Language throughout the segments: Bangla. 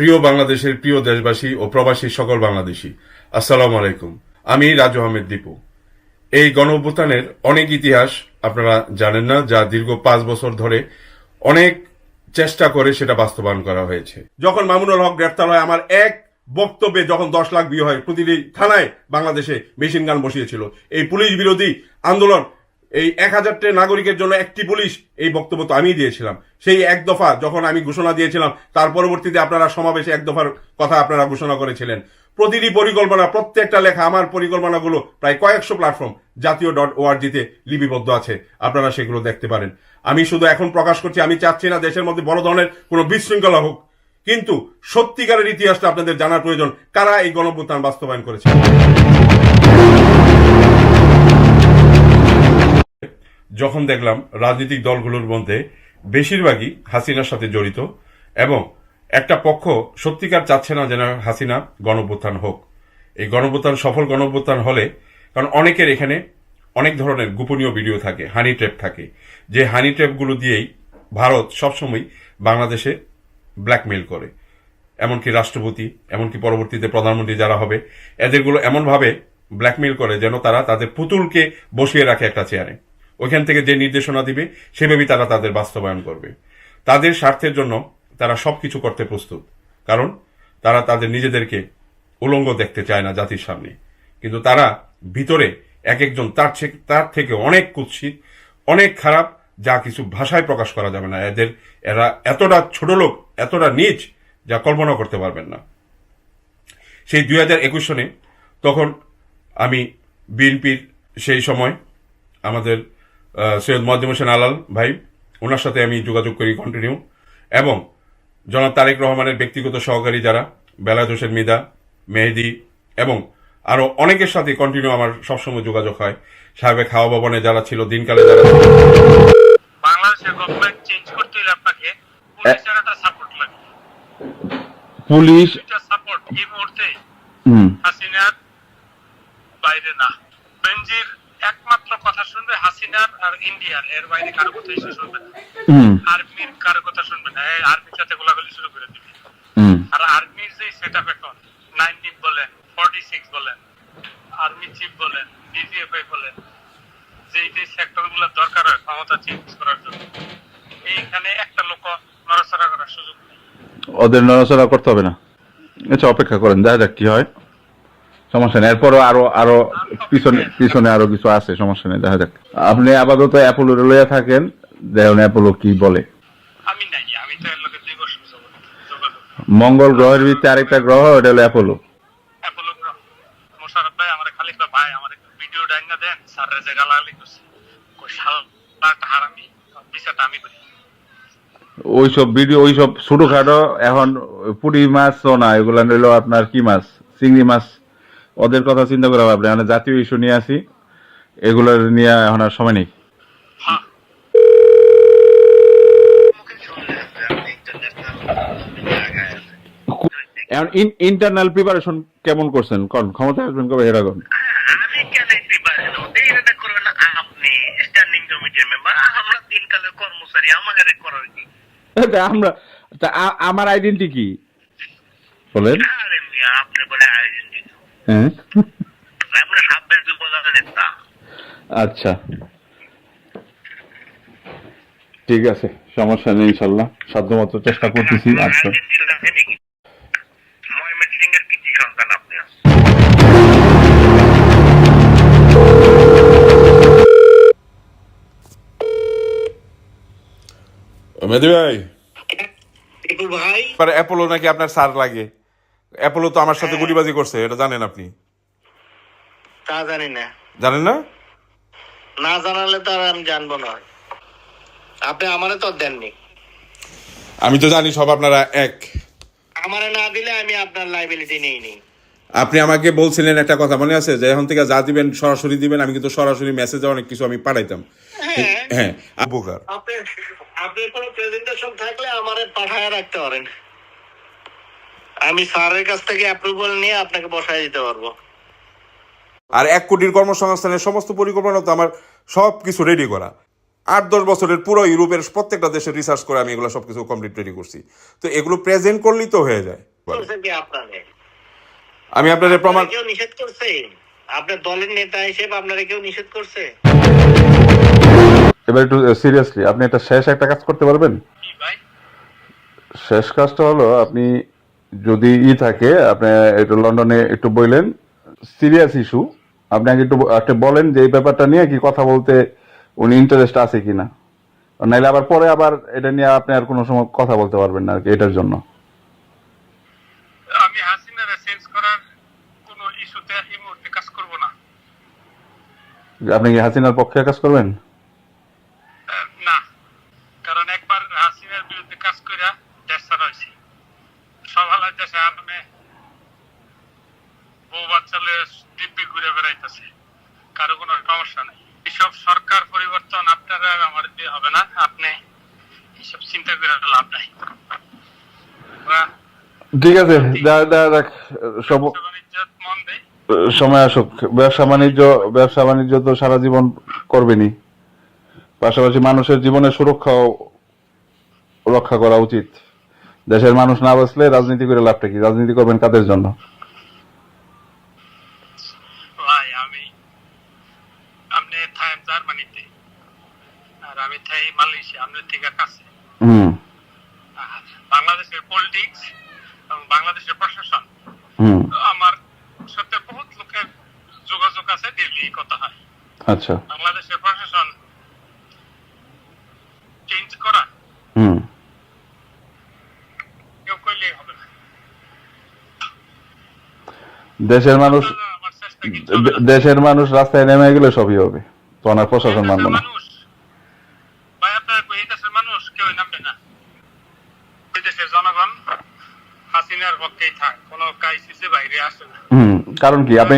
প্রিয় বাংলাদেশের প্রিয় দেশবাসী ও প্রবাসী সকল বাংলাদেশী, আসসালামু আলাইকুম। আমি রাজু আহমেদ দীপু। এই গণঅভ্যুত্থানের অনেক ইতিহাস আপনারা জানেন না, যা দীর্ঘ 5 বছর ধরে অনেক চেষ্টা করে সেটা বাস্তবায়ন করা হয়েছে। যখন মামুনুল হক গ্রেফতার হয়, আমার এক বক্তব্যে যখন 10 লাখ ভিউ হয়, প্রতিটি থানায় বাংলাদেশে মেশিন গান বসিয়েছিল। এই পুলিশ বিরোধী আন্দোলন, এই 1000টি নাগরিকের জন্য একটি পুলিশ, এই বক্তব্য তো আমি দিয়েছিলাম। সেই এক দফা যখন আমি ঘোষণা দিয়েছিলাম, তার পরবর্তীতে আপনারা সমাবেশে এক দফার কথা আপনারা ঘোষণা করেছিলেন। প্রতিটি পরিকল্পনা, প্রত্যেকটা লেখা, আমার পরিকল্পনাগুলো প্রায় কয়েকশো প্ল্যাটফর্ম জাতীয়.org-তে লিপিবদ্ধ আছে, আপনারা সেগুলো দেখতে পারেন। আমি শুধু এখন প্রকাশ করছি, আমি চাচ্ছি না দেশের মধ্যে বড় ধরনের কোনো বিশৃঙ্খলা হোক, কিন্তু সত্যিকারের ইতিহাসটা আপনাদের জানার প্রয়োজন, কারা এই গণঅভ্যুত্থান বাস্তবায়ন করেছে। যখন দেখলাম রাজনৈতিক দলগুলোর মধ্যে বেশিরভাগই হাসিনার সাথে জড়িত এবং একটা পক্ষ সত্যিকার চাচ্ছে না যেন হাসিনা গণঅভ্যুত্থান হোক, এই গণঅভ্যুত্থান সফল গণঅভ্যুত্থান হলে, কারণ অনেকের এখানে অনেক ধরনের গোপনীয় ভিডিও থাকে, হানি ট্র্যাপ থাকে, যে হানি ট্র্যাপগুলো দিয়েই ভারত সবসময় বাংলাদেশে ব্ল্যাকমেইল করে, এমনকি রাষ্ট্রপতি, এমনকি পরবর্তীতে প্রধানমন্ত্রী যারা হবে, এদেরগুলো এমনভাবে ব্ল্যাকমেইল করে যেন তারা তাদের পুতুলকে বসিয়ে রাখে একটা চেয়ারে, ওইখান থেকে যে নির্দেশনা দিবে সেভাবেই তারা তাদের বাস্তবায়ন করবে। তাদের স্বার্থের জন্য তারা সবকিছু করতে প্রস্তুত, কারণ তারা তাদের নিজেদেরকে উলঙ্গ দেখতে চায় না জাতির সামনে, কিন্তু তারা ভিতরে এক একজন তার থেকে অনেক কুৎসিত, অনেক খারাপ, যা কিছু ভাষায় প্রকাশ করা যাবে না। এরা এতটা ছোট লোক, এতটা নীচ, যা কল্পনা করতে পারবেন না। সেই 2021 সনে তখন আমি বিএনপির সেই সময় আমাদের সৈয়দ মোয়াজ্জেম হোসেন আলাল ভাই, ওনার সাথে আমি যোগাযোগ করি কন্টিনিউ, এবং জনাব তারেক রহমানের ব্যক্তিগত সহকারী যারা বেলায়েত হোসেন মিদা, মেহেদি এবং আরো অনেকের সাথে কন্টিনিউ আমার সবসময় যোগাযোগ হয়। সাহেবে খাওয়া ভবনে যারা ছিল, দিনকালে যারা ছিল। বাংলাদেশের গভর্নমেন্ট চেঞ্জ করতে হলে আপনাকে পুলিশের একটা সাপোর্ট লাগবে। পুলিশ সাপোর্ট এই মুহূর্তে হাসিনার বাইরে না। বেনজির একমাত্র কথা শুনবে হাসিনার আর ইন্ডিয়ার, এর বাইরে কারো কথা এসে শুনবে না। আর্মির কারো কথা শুনবে না, আর্মির সাথে গোলাগুলি শুরু করে দিবে। আর আর্মির যে সেট আপ এখন 90 বলেন, 46 বলেন, আর্মি চিফ বলেন, ডিজিএফআই বলেন, যে সেক্টর গুলো দরকার হয় ক্ষমতা চেঞ্জ করার জন্য, এইখানে একটা লোক নড়াচড়া করার সুযোগ নেই। ওদের নড়াচড়া করতে হবে না। আচ্ছা, অপেক্ষা করেন, দেখা যাক কি হয়, সমস্যা নেই। এরপরও আরো পিছনে আরো কিছু আছে, সমস্যা নেই, দেখা যাক। আপনি আপাতত অ্যাপোলো লইয়া থাকেন, দেখুন অ্যাপোলো কি বলে। আমি নাই, আমি তো এর লোকের 2 বছর যোগাযোগ। মঙ্গল গ্রহের ভিতরে আরেকটা গ্রহ, ওটা হলো অ্যাপোলো। অ্যাপোলো গ্রহ। মোশাররফ ভাই আমার খালি ভাই আমার ভিডিও ডাঙ্গা দেন, স্যারের যে গালাগালি করছে, কই শালাটা হারামি, বিচারটা আমি করি। ওইসব ভিডিও, ওইসব ছোটখাটো, এখন পুঁটি মাছ তো না, এগুলা নিল আপনার কি মাছ, চিংড়ি মাছ, ওদের কথা চিন্তা করে ভাবলে মানে জাতীয় ইস্যু নিয়ে আসি, এগুলোর নিয়ে এখন আর সময় নেই। এখন ইন্টারনাল প্রিপারেশন কেমন করছেন, কোন ক্ষমতা আসবেন কবে এরকম? আমি কেন প্রিপারেশন এটা করবেন আপনি, স্ট্যান্ডিং কমিটির মেম্বার, আমরা দিনকালের কর্মচারী, আমাদের করার কি? আমরা আমার আইডেন্টি কি বলেন? আরে মিয়া, আপনি বলে আইডেন্টি, হ্যাঁ আপনি সাবেক যুবদলের নেতা। আচ্ছা, ঠিক আছে, সমস্যা নেই, ইনশাল্লাহ সাধ্যমতো চেষ্টা করতেছি। আচ্ছা, ময়মনসিংহের কৃতি সন্তান আপনি। মেহেদি ভাই, ভাই অ্যাপোলো নাকি আপনার স্যার লাগে। অ্যাপোলো তো আমার সাথে গুলিবাজি করছে, এটা জানেন আপনি? তা জানি না। জানেন না? না জানালে তো আর আমি জানবো না। আপনি আমারে তো দেননি। আমি তো জানি সব আপনারা এক। আমারে না দিলে আমি আপনার লাইবিলিটি নেই নি। আপনি আমাকে বলছিলেন একটা কথা মনে আছে, যে এখন থেকে যা দিবেন সরাসরি দিবেন। আমি কিন্তু সরাসরি মেসেজে অনেক কিছু আমি পাঠাইতাম। হ্যাঁ, উপকার। আপনি কোনো প্রেজেন্টেশন থাকলে আমারে পাঠায় রাখতে পারেন, আমি স্যারের কাছ থেকে অ্যাপ্রুভাল নিয়ে আপনাকে বসায় দিতে পারবো। আর 1 কোটির কর্মসংস্থানের সমস্ত পরিকল্পনা তো আমার সব কিছু রেডি করা। 8-10 বছরের পুরো ইউরোপের প্রত্যেকটা দেশে রিসার্চ করে আমি এগুলো সবকিছু কমপ্লিট রেডি করছি। তো এগুলো প্রেজেন্ট করলেই তো হয়ে যায়। করছে কি আপনারে? আমি আপনাদের প্রমাণ কেউ নিষেধ করছে? আপনার দলের নেতা হিসেবে আপনারা কেউ নিষেধ করছে? এবার একটু সিরিয়াসলি, আপনি একটা শেষ একটা কাজ করতে পারবেন? কি ভাই? শেষ কাজটা হলো, আপনি যদি থাকে, আপনি একটু লন্ডনে একটু বললেন সিরিয়াস ইস্যু, আপনি আগে একটু একটা বলেন যে এই ব্যাপারটা নিয়ে কি কথা বলতে উনি ইন্টারেস্ট আছে কিনা, নাইলে আবার পরে আবার এটা নিয়ে আপনি আর কোনো সময় কথা বলতে পারবেন না আর কি, এটার জন্য। আমি হাসিনারে চেঞ্জ করার কোন ইস্যুতে এই মুহূর্তে কাজ করব না। আপনি কি হাসিনার পক্ষে কাজ করবেন? না, কারণ একবার হাসিনার বিরুদ্ধে কাজ কইরা দেশ ছাড়া হয়েছি। সব হালার দেশে আপনি বউ বাচ্চালে দিব্যি ঘুরে বেড়াইতেছে, কারো কোনো সমস্যা নেই। এসব সরকার পরিবর্তন আপনারা আর আমার দিয়ে হবে না, আপনি এসব চিন্তা করে লাভ নাই। ঠিক আছে, দেখ সব বাণিজ্য মন দেয়, সময় আসুক। ব্যবসা বাণিজ্য তো সারা জীবন করবেনই, পাশাপাশি মানুষের জীবনের সুরক্ষাও রক্ষা করা উচিত। দেশের মানুষ না বাঁচলে রাজনীতি করে লাভটা কি? রাজনীতি করবেন কাদের জন্য? ভাই আপনি থাকেন জার্মানিতে আর আমি থাই মালয়েশিয়া, আপনার থেকে কাছে। হুম আর বাংলাদেশের পলিটিক্স এবং বাংলাদেশের প্রশাসন, হুম আমার সাথে বহুত লোকের যোগাযোগ আছে, দিল্লি কথা হয়। আচ্ছা। বাংলাদেশের প্রশাসন চেঞ্জ করা হুম কেউ করলেই হবে না। দেশের মানুষ আমার চেষ্টা কিছু হবে না। দেশের মানুষ রাস্তায় নেমে গেলে সবই হবে, তো ওনার প্রশাসন এই মানবে দেশের না। মানুষ, ভাই আপনার এই দেশের মানুষ কেউ নামবে না। এই দেশের জনগণ হাসিনার পক্ষেই থাক, কোনো ক্রাইসিসে বাইরে আসে না। কারণ কি আপনি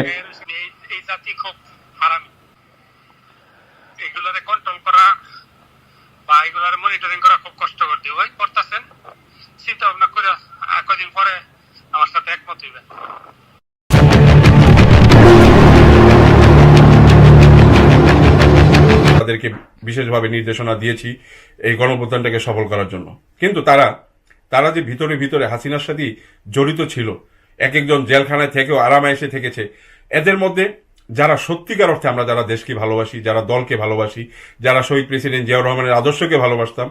এই জাতি খুব হারামি, এগুলারে কন্ট্রোল করা বা এগুলারে মনিটরিং করা খুব কষ্টকর। দিয়ে ওই করতেছেন, চিন্তা ভাবনা করে কদিন পরে আমার সাথে একমত হইবেন। তাদেরকে বিশেষভাবে নির্দেশনা দিয়েছি এই গণঅভ্যুত্থানটাকে সফল করার জন্য। কিন্তু তারা যে ভিতরে ভিতরে হাসিনার সাথে জড়িত ছিল, এক একজন জেলখানায় থেকেও আরামে এসে থেকেছে, এদের মধ্যে যারা সত্যিকার অর্থে আমরা যারা দেশকে ভালোবাসি, যারা দলকে ভালোবাসি, যারা শহীদ প্রেসিডেন্ট জিয়াউর রহমানের আদর্শকে ভালোবাসতাম,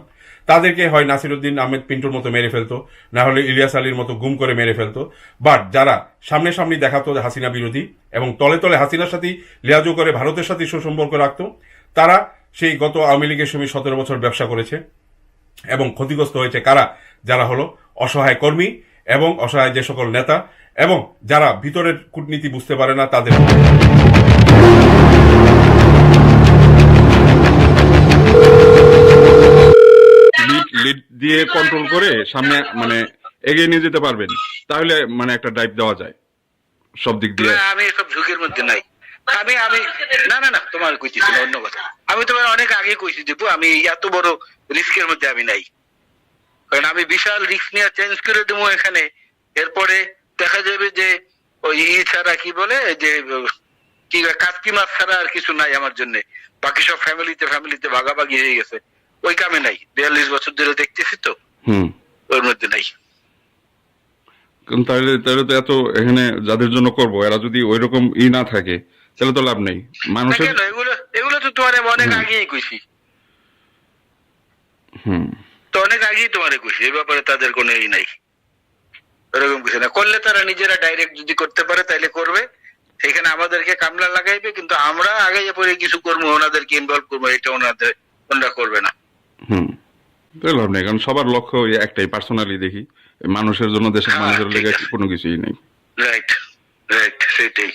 তাদেরকে হয় নাসিরউদ্দিন আহমেদ পিন্টুর মতো মেরে ফেলতো, না হলে ইলিয়াস আলীর মতো গুম করে মেরে ফেলতো। বাট যারা সামনাসামনি দেখাতো হাসিনা বিরোধী এবং তলে তলে হাসিনার সাথে লিয়াজু করে ভারতের সাথে সুসম্পর্ক রাখতো, তারা সেই গত আওয়ামী লীগের সময় 17 বছর ব্যবসা করেছে এবং ক্ষতিগ্রস্ত হয়েছে কারা? যারা হলো অসহায় কর্মী এবং অসহায় যে সকল নেতা এবং যারা ভিতরের কূটনীতি বুঝতে পারে না তাদের। লিড দিয়ে কন্ট্রোল করে সামনে মানে এগিয়ে নিয়ে যেতে পারবেন, তাহলে মানে একটা ড্রাইভ দেওয়া যায় সব দিক দিয়ে। আমি এসব ঝুঁকির মধ্যে নাই। আমি আমি না না না তোমার কইতেছি না, অন্য কথা। আমি তোমার অনেক আগে কইছি দীপু, আমি এত বড় রিস্কের মধ্যে আমি নাই। কারণ আমি বিশাল রিস্ক নিয়ে চেঞ্জ করে দেবো এখানে, এরপরে দেখা যাবে যে ওই ছাড়া কি বলে যে কি কাটকি মাছ ছাড়া আর কিছু নাই আমার জন্য। বাকি সব ফ্যামিলিতে ভাগাভাগি হয়ে গেছে, ওই কামে নাই। 42 বছর ধরে দেখতেছি তো, ওর মধ্যে নাই। তাহলে তো এত এখানে যাদের জন্য করব, এরা যদি ওই রকম না থাকে তাহলে তো লাভ নেই মানুষের। এগুলো তো তোমার অনেক আগেই কইছি, তো অনেক আগেই তোমারে কইছি এই ব্যাপারে তাদের কোনো নাই, এরকম কিছু না। করলে তারা নিজেরা ডাইরেক্ট যদি করতে পারে তাহলে করবে, সেখানে আমাদেরকে কামলা লাগাইবে, কিন্তু আমরা আগে পরে কিছু করবো, ওনাদেরকে ইনভলভ করবো, এটা ওনারা করবে না। লাভ নেই, কারণ সবার লক্ষ্য একটাই, পার্সোনালি দেখি মানুষের জন্য, দেশের মানুষের লেগে কোনো কিছুই নেই। রাইট রাইট, সেটাই।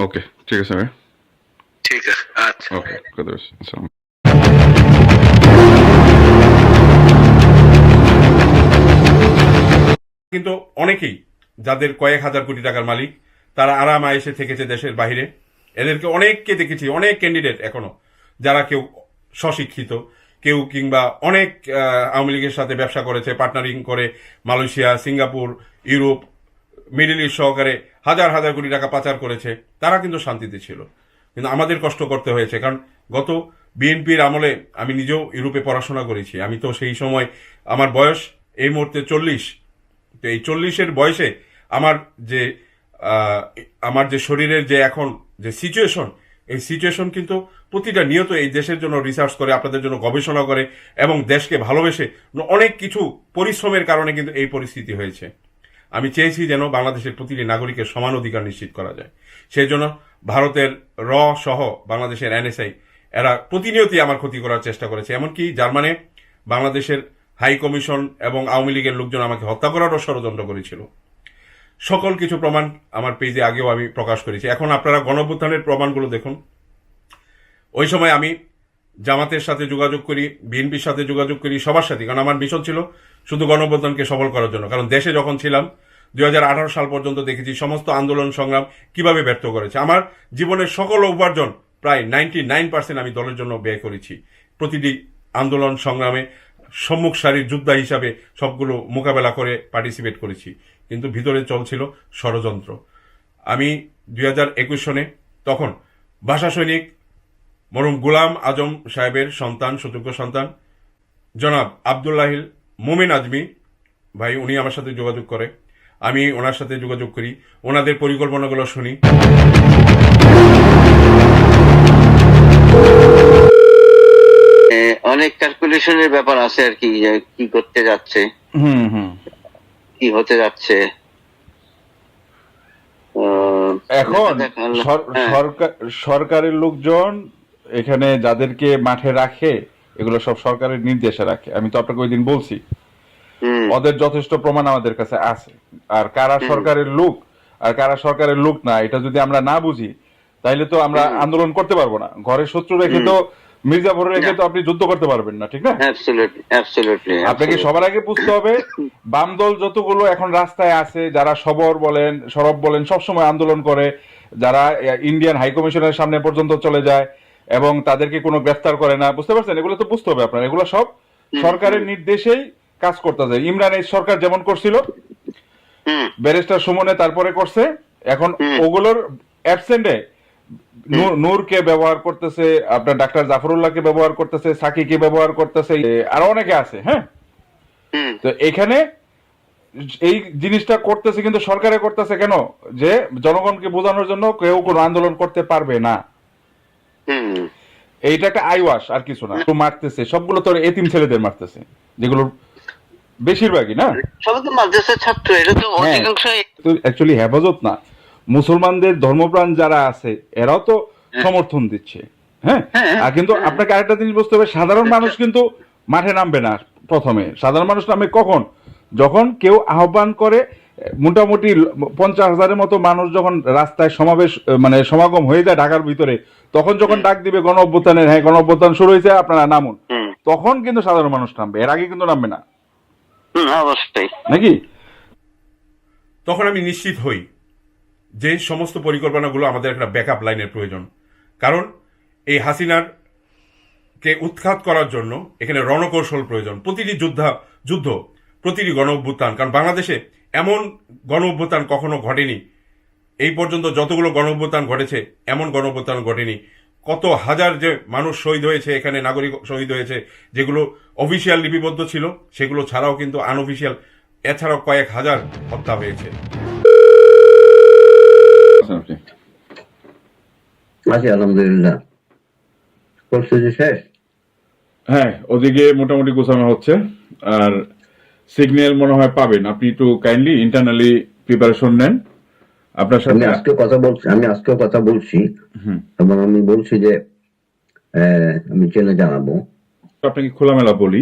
ওকে, ঠিক আছে ভাই। ঠিক আছে, আচ্ছা, ওকে, কথা বলছি। আসসালাম। কিন্তু অনেকেই যাদের কয়েক হাজার কোটি টাকার মালিক, তারা আরাম আয়েসে থেকেছে দেশের বাইরে। এদেরকে অনেককে দেখেছি, অনেক ক্যান্ডিডেট এখনো, যারা কেউ স্বশিক্ষিত, কেউ কিংবা অনেক আওয়ামী লীগের সাথে ব্যবসা করেছে, পার্টনারিং করে Malaysia, Singapore, Europe, middle east সহকারে হাজার হাজার কোটি টাকা পাচার করেছে। তারা কিন্তু শান্তিতে ছিল, কিন্তু আমাদের কষ্ট করতে হয়েছে। কারণ গত বিএনপির আমলে আমি নিজেও ইউরোপে পড়াশোনা করেছি। আমি তো সেই সময়, আমার বয়স এই মুহূর্তে 40, তো এই 40-এর বয়সে আমার যে আমার যে শরীরের যে এখন যে সিচুয়েশন, এই সিচুয়েশন কিন্তু প্রতিটা নিয়ত এই দেশের জন্য রিসার্চ করে, আপনাদের জন্য গবেষণা করে এবং দেশকে ভালোবেসে অনেক কিছু পরিশ্রমের কারণে কিন্তু এই পরিস্থিতি হয়েছে। আমি চেয়েছি যেন বাংলাদেশের প্রতিটি নাগরিকের সমান অধিকার নিশ্চিত করা যায়। সেই জন্য ভারতের র সহ বাংলাদেশের এনএসআই এরা প্রতিনিয়তই আমার ক্ষতি করার চেষ্টা করেছে। এমনকি জার্মানে বাংলাদেশের হাই কমিশন এবং আওয়ামী লীগের লোকজন আমাকে হত্যা করারও ষড়যন্ত্র করেছিল। সকল কিছু প্রমাণ আমার পেজে আগেও আমি প্রকাশ করেছি। এখন আপনারা গণঅভ্যুত্থানের প্রমাণগুলো দেখুন। ওই সময় আমি জামাতের সাথে যোগাযোগ করি, বিএনপির সাথে যোগাযোগ করি, সবার সাথে, কারণ আমার মিশন ছিল শুধু গণঅভ্যুত্থানকে সফল করার জন্য। কারণ দেশে যখন ছিলাম 2018 সাল পর্যন্ত দেখেছি সমস্ত আন্দোলন সংগ্রাম কিভাবে ব্যর্থ করেছে। আমার জীবনের সকল উপার্জন প্রায় 99% আমি দলের জন্য ব্যয় করেছি। প্রতিটি আন্দোলন সংগ্রামে সম্মুখ সারির যোদ্ধা হিসাবে সবগুলো মোকাবেলা করে পার্টিসিপেট করেছি, কিন্তু ভিতরে চলছিল ষড়যন্ত্র। আমি 2021 সনে তখন ভাষা সৈনিক মরহুম গোলাম আজম সাহেবের সন্তান, সুযোগ্য সন্তান জনাব আবদুল্লাহিল মোমিন আজমি ভাই, উনি আমার সাথে যোগাযোগ করে, আমি ওনার সাথে যোগাযোগ করি, ওনাদের পরিকল্পনাগুলো শুনি। অনেক ক্যালকুলেশনের ব্যাপার আছে আর কি, যে কি করতে যাচ্ছে, কি হতে যাচ্ছে। এখন হ্যাঁ। সরকারের লোকজন এখানে যাদেরকে মাঠে রাখে, এগুলো সব সরকারের নির্দেশে রাখে। আমি তো আপনাকে ওই দিন বলছি, ওদের যথেষ্ট প্রমাণ আমাদের কাছে আছে। আর কারা সরকারের লোক আর কারা সরকারের লোক না, এটা যদি আমরা না বুঝি তাইলে তো আমরা আন্দোলন করতে পারবো না। ঘরে শত্রু রেখে তো, মির্জাপুর রেখে তো আপনি যুদ্ধ করতে পারবেন না, ঠিক না? আপনাকে সবার আগে বুঝতে হবে, বাম দল যতগুলো এখন রাস্তায় আছে, যারা সরব বলেন সবসময় আন্দোলন করে, যারা ইন্ডিয়ান হাই কমিশনের সামনে পর্যন্ত চলে যায় এবং তাদেরকে কোনো গ্রেফতার করে না, বুঝতে পারছেন? এগুলো তো বুঝতে হবে আপনার, এগুলো সব সরকারের নির্দেশেই কাজ করতে যায়। ইমরান এই সরকার যেমন করছিল, ব্যারিস্টার সুমনে তারপরে করছে, এখন ওগুলোর অ্যাবসেন্টে নূরকে ব্যবহার করতেছে, আপনার ডাক্তার জাফরুল্লাহকে ব্যবহার করতেছে, সাকিকে ব্যবহার করতেছে, আরো অনেকে আছে। হ্যাঁ, তো এখানে এই জিনিসটা করতেছে, কিন্তু সরকারে করতেছে কেন? যে জনগণকে বোঝানোর জন্য কেউ কোনো আন্দোলন করতে পারবে না। এইটা একটা আইওয়াশ, আর কিছু না। তো মারতেছে সবগুলো তো এতিম ছেলেদের মারতেছে, যেগুলো বেশিরভাগই না, সবাই তো মাদ্রাসার ছাত্র, এটা তো অধিকাংশ অ্যাকচুয়ালি হেফাজত না, মুসলমানদের ধর্মপ্রাণ যারা আছে এরাও তো সমর্থন দিচ্ছে। হ্যাঁ, আর কিন্তু আপনাকে আরেকটা জিনিস বুঝতে হবে, সাধারণ মানুষ কিন্তু মাঠে নামবে না। প্রথমে সাধারণ মানুষ নামে কখন? যখন কেউ আহ্বান করে, মোটামুটি 50,000-এর মতো মানুষ যখন রাস্তায় সমাবেশ মানে সমাগম হয়ে যায় ঢাকার ভিতরে, তখন যখন ডাক দিবে গণ অভ্যুত্থানের, হ্যাঁ গণ অভ্যুত্থান শুরু হয়েছে, আপনারা নামুন, তখন কিন্তু সাধারণ মানুষ নামবে, এর আগে কিন্তু নামবে না, অবশ্যই নাকি? তখন আমি নিশ্চিত হই যে সমস্ত পরিকল্পনাগুলো আমাদের একটা ব্যাকআপ লাইনের প্রয়োজন। কারণ এই হাসিনার কে উৎখাত করার জন্য এখানে রণকৌশল প্রয়োজন। প্রতিটি যুদ্ধ, প্রতিটি গণ অভ্যুত্থান, কারণ বাংলাদেশে এমন গণ অভ্যুত্থান কখনো ঘটেনি। এই পর্যন্ত যতগুলো গণ অভ্যুত্থান ঘটেছে, এমন গণ অভ্যুত্থান ঘটেনি। কত হাজার যে মানুষ শহীদ হয়েছে, এখানে নাগরিক শহীদ হয়েছে, যেগুলো অফিসিয়াল লিপিবদ্ধ ছিল, সেগুলো ছাড়াও কিন্তু আনঅফিসিয়াল, এছাড়াও কয়েক হাজার হত্যা হয়েছে। আলহামদুলিল্লাহ, শেষ। হ্যাঁ, ওদিকে মোটামুটি গোছানো হচ্ছে, আর সিগন্যাল মনে হয় পাবেন। আপনি একটু কাইন্ডলি ইন্টারনালি প্রিপারেশন নেন। আপনার সাথে আজকে কথা বলছি এবং আমি বলছি যে আমি জেনে জানাবো। আপনাকে খোলামেলা বলি,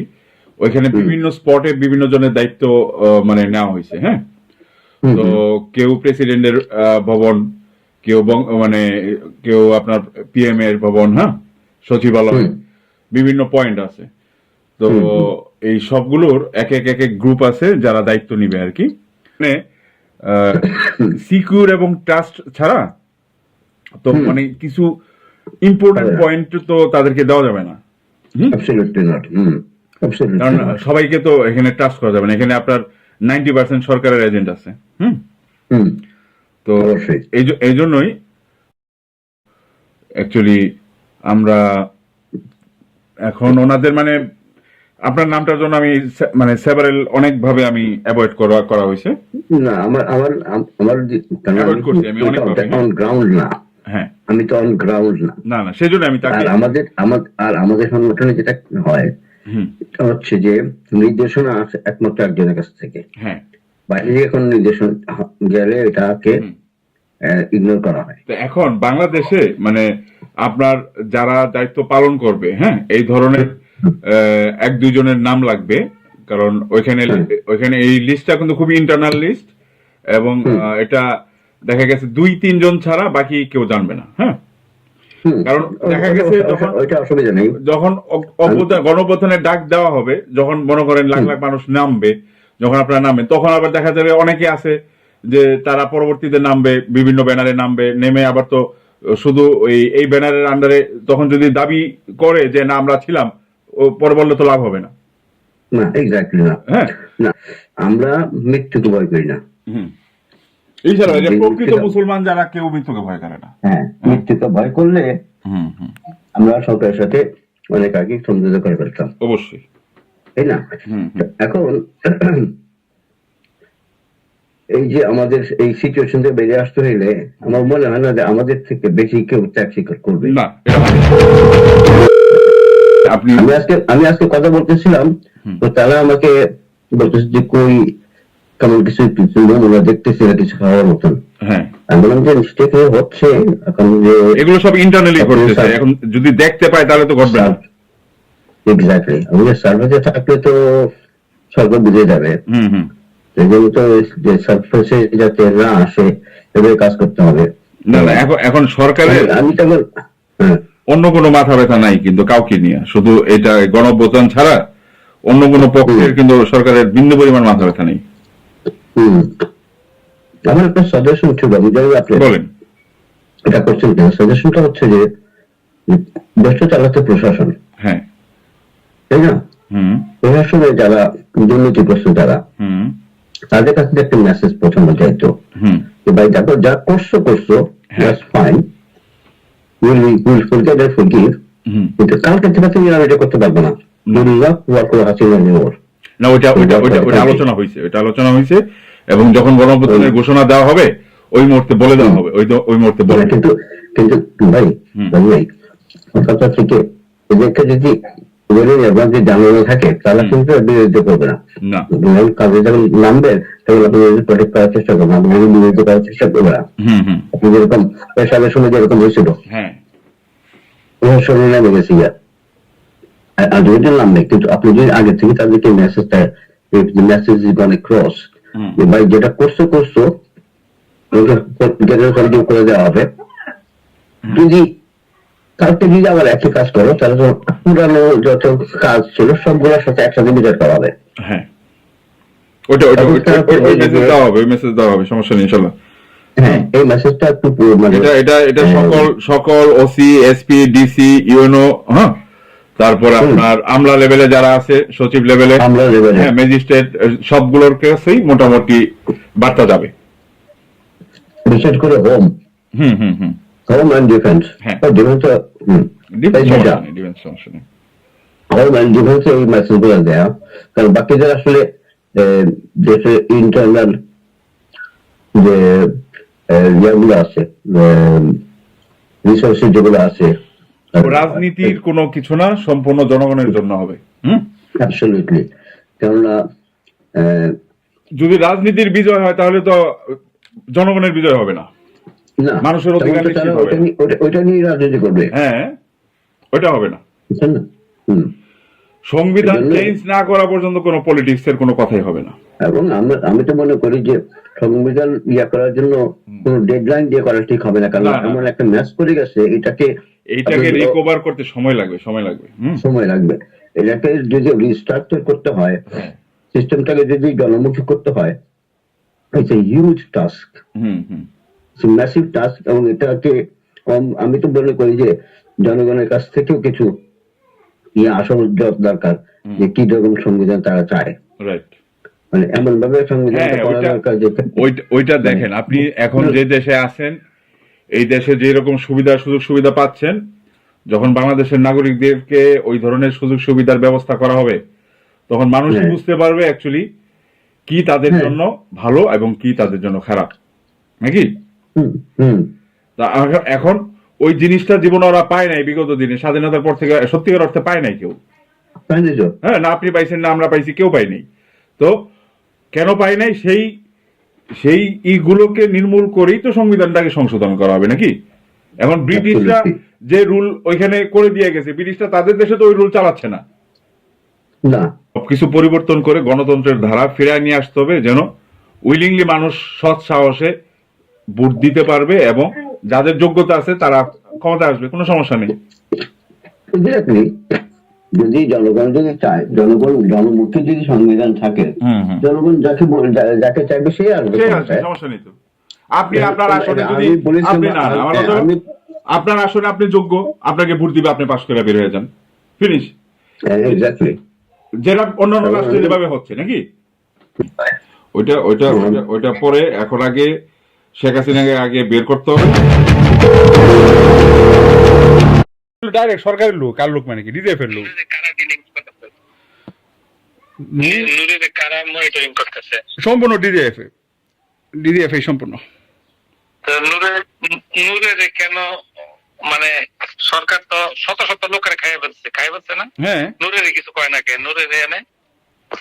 ওইখানে বিভিন্ন স্পটে বিভিন্ন জনের দায়িত্ব মানে নেওয়া হয়েছে। হ্যাঁ, তো কেউ প্রেসিডেন্টের ভবন, কেউ মানে কেউ আপনার পিএম এর ভবন, হ্যাঁ সচিবালয়, বিভিন্ন পয়েন্ট আছে। তো এই সবগুলোর এক এক গ্রুপ আছে যারা দায়িত্ব নিবে আর কি। মানে সিকিউর এবং ট্রাস্ট ছাড়া তো মানে কিছু ইম্পর্টেন্ট পয়েন্ট তো তাদেরকে দেওয়া যাবে না। কারণ সবাইকে তো এখানে ট্রাস্ট করা যাবে না। এখানে আপনার 90% সরকারের এজেন্ট আছে। তো এই জন্যই অ্যাকচুয়ালি আমরা এখন ওনাদের মানে আপনার নামটার জন্য আমি মানে সেভারেল অনেকভাবে আমি অ্যাভয়েড করা হয়েছে। না আমার আমার আমার Avoid করছি আমি অনেকভাবে, হ্যাঁ। অন গ্রাউন্ড না, হ্যাঁ, আমি তো অন গ্রাউন্ড না। না না, সেজন্য আমি তাকে আর আমাদের সংগঠনে যেটা হয় হুম, এটা হচ্ছে যে নির্দেশনা আসে একমাত্র একজনের কাছ থেকে, হ্যাঁ। বাইরে থেকে কোনো নির্দেশনা গেলে এটাকে হুম। ইগনোর করা হয়। তো এখন বাংলাদেশে মানে আপনার যারা দায়িত্ব পালন করবে, হ্যাঁ, এই ধরনের এক দুইজনের নাম লাগবে, কারণ ওইখানে এই লিস্টটা কিন্তু খুবই ইন্টারনাল লিস্ট, এবং এটা দেখা গেছে 2-3 জন ছাড়া বাকি কেউ জানবে না, হ্যাঁ। কারণ দেখা গেছে ওইটা অসুবিধা নেই, যখন গণঅভ্যুত্থানের ডাক দেওয়া হবে, যখন মনে করেন লাখ লাখ মানুষ নামবে, যখন আপনারা নামবেন, তখন আবার দেখা যাবে অনেকে আছে যে তারা পরবর্তীতে নামবে, বিভিন্ন ব্যানারে নামবে, নেমে আবার তো শুধু এই ব্যানারের আন্ডারে তখন যদি দাবি করে যে না আমরা ছিলাম, ও পরে বললে তো লাভ হবে না। না এক্স্যাক্টলি না, হ্যাঁ, না আমরা মৃত্যুকে ভয় করি না। এছাড়া যে প্রকৃত মুসলমান যারা কেউ মৃত্যুকে ভয় করে না, হ্যাঁ, মৃত্যুকে ভয় করলে আমরা সরকারের সাথে অনেক আগে সমঝোতা করে ফেলতাম, অবশ্যই, তাই না? এখন এই যে আমাদের এই সিচুয়েশন থেকে বেরিয়ে আসতে হইলে আমার মনে হয় না যে আমাদের থেকে বেশি কেউ ত্যাগ স্বীকার করবে না। আপনি আমি আজকে কথা বলতেছিলাম, তো তারা আমাকে বলতেছে যে কই কেমন কিছু আমরা দেখতেছি না কিছু খাওয়ার মতন। হ্যাঁ, আমি বললাম যে মিস্টেক হচ্ছে, এখন যে এগুলো সব ইন্টারনালি করতেছে, এখন যদি দেখতে পায় তাহলে তো ঘটবে না। এক্স্যাক্টলি, আমাদের সার্ভিসে থাকলে তো সরকার বুঝে যাবে, এই জন্য তো যে সার্ভিসে যাতে না আসে এভাবে কাজ করতে হবে। না না, এখন সরকারের আমি তখন অন্য কোনো মাথা ব্যথা নাই কিন্তু কাউকে নিয়ে, শুধু এটা গণঅভ্যুত্থান ছাড়া অন্য কোনো পক্ষের কিন্তু সরকারের বিন্দু পরিমাণ মাথা ব্যথা নেই। আমার একটা সাজেশন ছিল, আমি জানি আপনি বলেন এটা করছেন কিনা। সাজেশনটা হচ্ছে যে দেশটা চালাতে প্রশাসন, হ্যাঁ, তাই না? প্রশাসনে যারা দুর্নীতিগ্রস্ত যারা, তাদের কাছে একটা মেসেজ পৌঁছানো যাইতো যে ভাই দেখো যা করছো that's fine, will forget and forgive, কিন্তু কালকে থেকে তুমি আর এটা করতে পারবে না, will not work with Hasina anymore. না, ওইটা আলোচনা হয়েছে এবং যখন গণঅভ্যুত্থানের ঘোষণা দেওয়া হবে ওই মুহূর্তে বলে দেওয়া হবে, ওই মুহূর্তে বলে। কিন্তু ভাই কথা থেকে এদেরকে যদি যে জানানো থাকে তারা কিন্তু বিরোধিতা করবে না, কাজে যখন নামবে তখন আপনি প্রোটেক্ট করার চেষ্টা করবেন, আপনি বিরোধিতা করার চেষ্টা করবে না। আপনি যেরকম পেশাবের সময় যেরকম হয়েছিল, প্রশাসনে নেমে গেছি আর যদি নামবে, কিন্তু আপনি যদি আগে থেকে তাদেরকে মেসেজটা ক্রস ভাই যেটা করছো করে দেওয়া হবে, যদি কালকে যদি আবার একই কাজ করো তাহলে তো পুরানো যত কাজ ছিল সবগুলোর সাথে একসাথে বিচার করা হবে। হ্যাঁ, ওই মেসেজ দেওয়া হবে, সমস্যা নেই ইনশাআল্লাহ। হ্যাঁ, এই মেসেজটা একটু মানে এটা সকল ওসি, এসপি, ডিসি, ইউএনও, হ্যাঁ, তারপর আপনার আমলা লেভেলে যারা আছে, সচিব লেভেলে, হ্যাঁ, ম্যাজিস্ট্রেট, সবগুলোর কাছেই মোটামুটি বার্তা যাবে, বিশেষ করে home and defence. Defence home and defence এই মেসেজ গুলো দেয়া, কারণ বাকিদের আসলে দেশের ইন্টারনাল যে ইয়েগুলো আছে, রিসোর্সেস যেগুলো আছে, রাজনীতির কোনো কিছু না, সম্পূর্ণ জনগণের জন্য হবে। অ্যাবসলিউটলি, কেননা যদি রাজনীতির বিজয় হয় তাহলে তো জনগণের বিজয় হবে না, মানুষের অধিকার নিশ্চিত হবে, ওইটা নিয়ে রাজনীতি করবে। হ্যাঁ, ওইটা হবে না। সংবিধান চেঞ্জ না করা পর্যন্ত কোনো পলিটিক্স এর কোনো কথাই হবে না। এবং আমি তো মনে করি যে সংবিধান করার জন্য কোন ডেডলাইন দিয়ে করা ঠিক হবে না, কারণ এমন একটা ম্যাচ করে গেছে, এইটাকে রিকভার করতে সময় লাগবে। এটাকে যদি রিস্ট্রাকচার করতে হয়, সিস্টেমটাকে যদি জনমুখী করতে হয়, it's a huge task, massive task. এবং এটাকে আমি তো মনে করি যে জনগণের কাছ থেকেও কিছু আসা দরকার যে কি রকম সংবিধান তারা চায়, মানে এমন ভাবে সংবিধান করা দরকার যে ওইটা দেখেন আপনি এখন যে দেশে আছেন, এই দেশে যে রকম সুযোগ সুবিধা পাচ্ছেন, যখন বাংলাদেশের নাগরিকদেরকে ওই ধরনের সুযোগ সুবিধার ব্যবস্থা করা হবে তখন মানুষ হ্যাঁ। বুঝতে পারবে অ্যাকচুয়ালি কি তাদের হ্যাঁ। জন্য ভালো এবং কি তাদের জন্য খারাপ, নাকি? হুম হুম তা এখন ওই জিনিসটা জীবনে ওরা পায় নাই, বিগত দিনে স্বাধীনতার পর থেকে সত্যিকার অর্থে পায় নাই কেউ। তাই না? হ্যাঁ, না আপনি পাইছেন না আমরা পাইছি, কেউ পাই নাই। তো কেন পাই নাই, সেই সেই ইগুলোকে নির্মূল করেই তো সংবিধানটাকে সংশোধন করা হবে, নাকি? এখন ব্রিটিশরা Absolutely. যে রুল ওইখানে করে দিয়ে গেছে, ব্রিটিশরা তাদের দেশে তো ওই রুল চালাচ্ছে না। না, সবকিছু পরিবর্তন করে গণতন্ত্রের ধারা ফিরায় নিয়ে আসতে হবে, যেন উইলিংলি মানুষ সৎ সাহসে ভোট দিতে পারবে এবং যাদের যোগ্যতা আছে তারা ক্ষমতা আসবে, কোনো সমস্যা নেই। এক্স্যাক্টলি। যদি জনগণ যদি চায়, জনমুখী যদি সংবিধান থাকে, জনগণ যাকে চাইবে সে আসবে। ঠিক আছে, সমস্যা নেই তো। আপনি আপনার আসনে যদি আমি বলেছিলাম, আপনি না আমার কথা হলো, আমি- আপনার আসনে আপনি যোগ্য, আপনাকে ভোট দিবে, আপনি পাশ করে বের হয়ে যান, ফিনিশ। এক্স্যাক্টলি। যেটা অন্যান্য রাষ্ট্রে যেভাবে হচ্ছে, নাকি? ওইটা ওইটা ওইটা ওইটা পরে, এখন আগে শেখ হাসিনাকে আগে বের করতে হবে। ডাইরেক্ট সরকারের লোক, কার লোক মানে কি? ডিজিএফ এর লোক। কারা ডিলিং করতেছে, নুরের কারা মনিটরিং করতেছে? সম্পূর্ণ ডিজিএফ সম্পূর্ণ। তো নূরের কেন, মানে সরকার তো শত শত লোকের খাইয়ে ফেলছে না? হ্যাঁ নূরের কিছু কয় না, কে নূরের এনে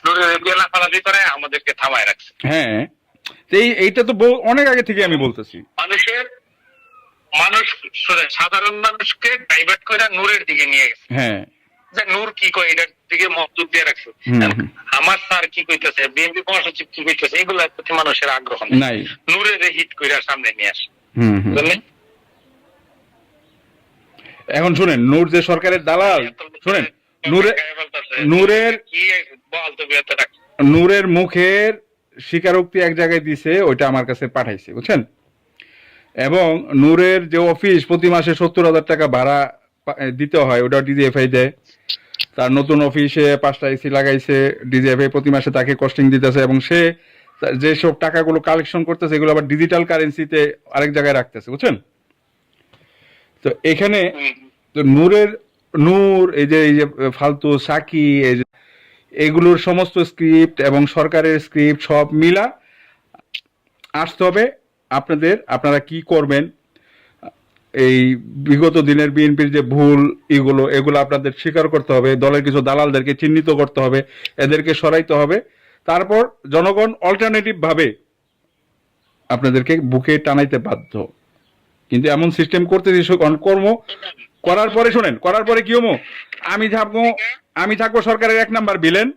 নূরের বেলা ফালা ভিতরে আমাদেরকে থামায় রাখছে। হ্যাঁ, তো এইটা তো অনেক আগে থেকে আমি বলতেছি। মানুষ সাধারণ মানুষকে ডাইভার্ট করে নূরের দিকে নিয়ে গেছে। হ্যাঁ, যে নূর কি কয় এটার দিকে মনোযোগ দিয়ে রাখছে। আমার স্যার কি কইতেছে, বিএনপি মহাসচিব কি কইতেছে, এগুলোর প্রতি মানুষের আগ্রহ নাই। নূরের হিট করে সামনে নিয়ে আসে, বুঝলেন? এখন শুনেন, নূর যে সরকারের দালাল, শুনেন নূরের মুখের স্বীকারোক্তি এক জায়গায় দিছে, ওইটা আমার কাছে পাঠাইছে, বুঝছেন? এবং নূরের যে অফিস প্রতি মাসে 70,000 টাকা ভাড়া দিতে হয়, ওটা ডিজিএফআই দেয়। তার নতুন অফিসে 5টা এসি লাগাইছে, ডিজিএফআই প্রতি মাসে তাকে কস্টিং দিতেছে, এবং সে যেসব টাকাগুলো কালেকশন করতেছে এগুলো আবার ডিজিটাল কারেন্সিতে আরেক জায়গায় রাখতেছে, বুঝছেন? তো এখানে তো নূর এই যে ফালতু সাকি, এগুলোর সমস্ত স্ক্রিপ্ট এবং সরকারের স্ক্রিপ্ট সব মিলা আসতে হবে আপনারা কি করবেন, এই বিগত দিনের বিএনপির যে ভুল এগুলো আপনাদের স্বীকার করতে হবে, দলের কিছু দালালদেরকে চিহ্নিত করতে হবে, এদেরকে সরাইতে হবে, তারপর জনগণ অল্টারনেটিভ ভাবে আপনাদেরকে বুকে টানাইতে বাধ্য। কিন্তু এমন সিস্টেম করতে কর্ম করার পরে, শুনেন, করার পরে কি হবো, আমি থাকবো সরকারের 1 নাম্বার বিলেন,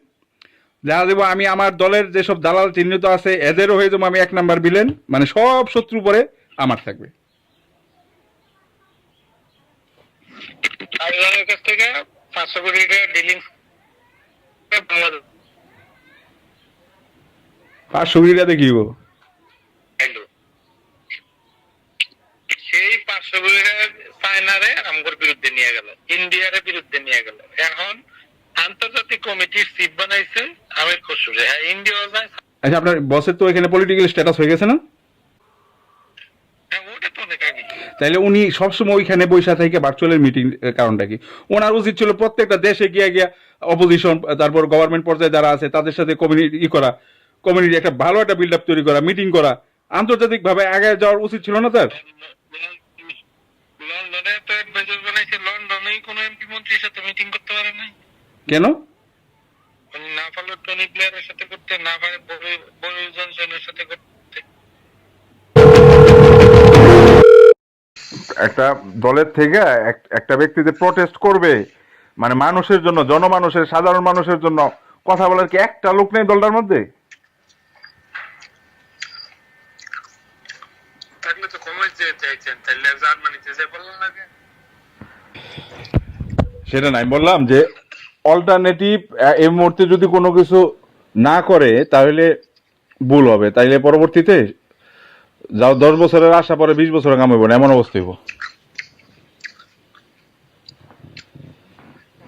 যা দেবো আমি আমার দলের যেসব দালাল চিহ্নিত আছে এদেরও হয়ে যাবো আমি 1 নাম্বার বিলেন, মানে সব শত্রু পরে আমার থাকবে। কাছ থেকে 500 কোটি টাকা ডিলিং 500 কোটি টাকা কি হবো? সেই 500 কোটি টাকা চায়নারে আমার বিরুদ্ধে নিয়ে গেল, ইন্ডিয়ার বিরুদ্ধে নিয়ে গেল। এখন আন্তর্জাতিক কমিটির চিফ বানাইছে আমির খসরু। হ্যাঁ, ইন্ডিয়া যায়। আচ্ছা, আপনার বসের তো এখানে পলিটিক্যাল স্ট্যাটাস হয়ে গেছে না? হ্যাঁ, ওটা তো অনেক আগে। তাইলে উনি সবসময় ওইখানে বৈশা থেকে ভার্চুয়ালের মিটিং, কারণটা কি? ওনার উচিত ছিল প্রত্যেকটা দেশে গিয়া অপোজিশন, তারপর গভর্নমেন্ট পর্যায়ে যারা আছে তাদের সাথে কমিউনিটি একটা ভালো একটা বিল্ড আপ তৈরি করা, মিটিং করা, আন্তর্জাতিক ভাবে আগে যাওয়ার উচিত ছিল না তার? লন্ডনে তো অ্যাডভাইজার বানাইছে, লন্ডনেই কোনো এমপি মন্ত্রীর সাথে মিটিং করতে পারে নাই। কেন? না পারলে টনি ব্লেয়ারের সাথে করতে, না পারে বরিস জনসনের সাথে করতে। একটা দলের থেকে একটা ব্যক্তি যে প্রটেস্ট করবে, মানে মানুষের জন্য, জনমানুষের, সাধারণ মানুষের জন্য কথা বলার কি একটা লোক নেই দলটার মধ্যে? থাকলে তো কমে যেতে চাইছেন, তাহলে জার্মানিতে যে বললেন লাগে। সেটা নাই, বললাম যে অল্টারনেটিভ এই মুহূর্তে যদি কোনো কিছু না করে তাহলে ভুল হবে, তাইলে পরবর্তীতে যাও 10 বছরের আশা পরে 20 বছরের কাম হইব না, এমন অবস্থা হইব।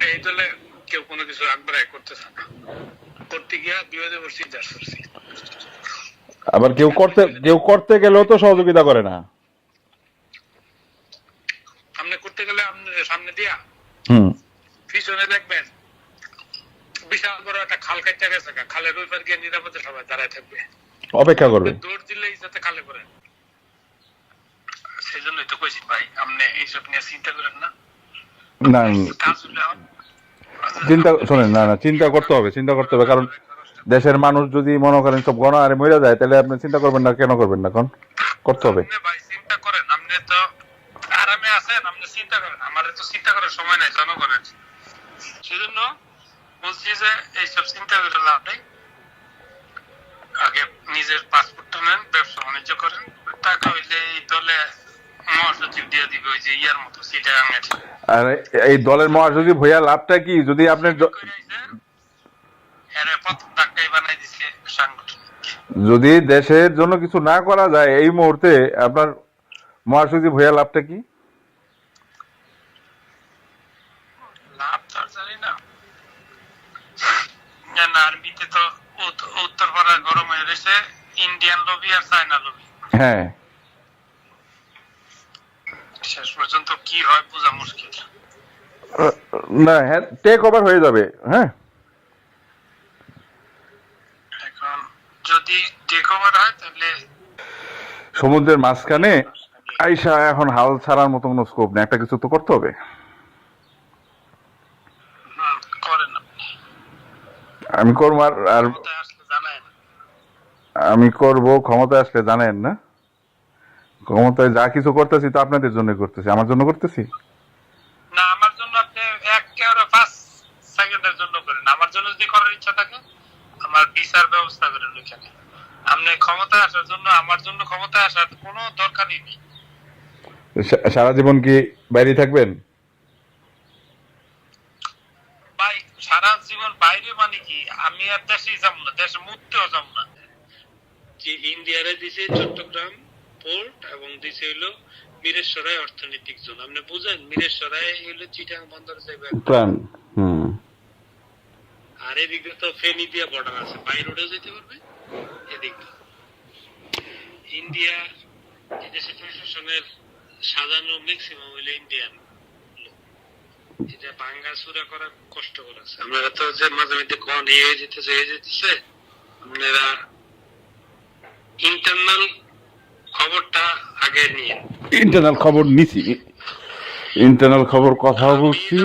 এই দলে কেউ কোনো কিছু আগ্রহ করতেছে না, করতে গিয়া বিরোধী বর্ষি যা করছি। আবার কেউ করতে গেলেও তো সহযোগিতা করে না। সামনে করতে গেলে আপনি সামনে দিয়া পিছনে দেখবেন বিশাল বড় একটা খাল কাটতে গেছে, খালের ওই পার গিয়ে নিরাপদে সবাই দাঁড়ায় থাকবে, অপেক্ষা করবে। দৌড় দিলেই যাতে খালে পড়ে। সেই জন্যই তো কইছি ভাই, আপনি এইসব নিয়ে চিন্তা করেন না। না কাজ হলে চিন্তা শোনেন, না না চিন্তা করতে হবে, কারণ দেশের মানুষ যদি মনে করেন সব গণহারে মরে যায়, তাহলে আপনি চিন্তা করবেন না, কেন করবেন না? কোন করতে হবে। আপনি ভাই চিন্তা করেন, আপনি তো আরামে আছেন, আপনি চিন্তা করেন, আমার তো চিন্তা করার সময় নাই জনগণের। সেজন্য বলছি যে এইসব চিন্তা করে লাভ নেই, আগে নিজের পাসপোর্টটা নেন, ব্যবসা বাণিজ্য করেন, টাকা হইলে এই দলে মহাসচিব দিয়ে দিবে, ওই যে ইয়ার মতো সিটাগাঙের। আর এই দলের মহাসচিব হইয়া লাভটা কি? যদি আপনি যদি দেশের জন্য কিছু না করা যায় এই মুহূর্তে, আপনার মহাসচিব হইয়া লাভটা কি? লাভ তো আর জানি না। আরবিতে তো উত্তর পাড়া গরম হয়ে রয়েছে, ইন্ডিয়ান লবি আর চায়না লবি। হ্যাঁ, শেষ পর্যন্ত কি হয় বোঝা মুশকিল। না হ্যাঁ, টেক ওভার হয়ে যাবে। হ্যাঁ, এখন যদি টেক ওভার হয় তাহলে সমুদ্রের মাঝখানে আইসা এখন হাল ছাড়ার মতো কোনো স্কোপ নেই, একটা কিছু তো করতে হবে। করেন আপনি, আমি করবো, আর কোথায় আসলে জানায় না। আমি করব ক্ষমতায় আসলে, জানেন না? ক্ষমতায় যা কিছু করতেছি তো আপনাদের জন্য করতেছি, আমার জন্য করতেছি না, আমার জন্য আপনি 1-5 সেকেন্ডের জন্য করেন, আমার জন্য যদি করার ইচ্ছা থাকে আমার বিচার ব্যবস্থা করেন ওইখানে। আপনি ক্ষমতায় আসার জন্য, আমার জন্য ক্ষমতায় আসার কোনো দরকারই নেই। সারা জীবন কি বাইরে থাকবেন? ভাই সারা জীবন বাইরে মানে কি, আমি আর দেশেই যাবো না, দেশে মুক্তেও যাবো না। যে ইন্ডিয়ারে দিছে চট্টগ্রাম পোর্ট এবং দিছে হইলো মিরেশ্বরাই অর্থনৈতিক জোন। আপনি বুঝেন, মিরেশ্বরাই হইলো চিটাং বন্দর যাবে প্ল্যান। আর এদিকে তো ফেনী দিয়ে বর্ডার আছে, বাই রোডে যেতে পারবে। এদিকে ইন্ডিয়া এদেশে প্রশাসনের সাজানো ম্যাক্সিমাম হইলো ইন্ডিয়ান, এটা ভাঙ্গা চুরা করা কষ্টকর আছে। আপনারা তো যে মাঝে মধ্যে কোন হয়ে যেতেছে, আপনারা ইন্টারনাল খবরটা আগে নিয়ে। ইন্টারনাল খবর নিছি, ইন্টারনাল খবর কথা বলছি।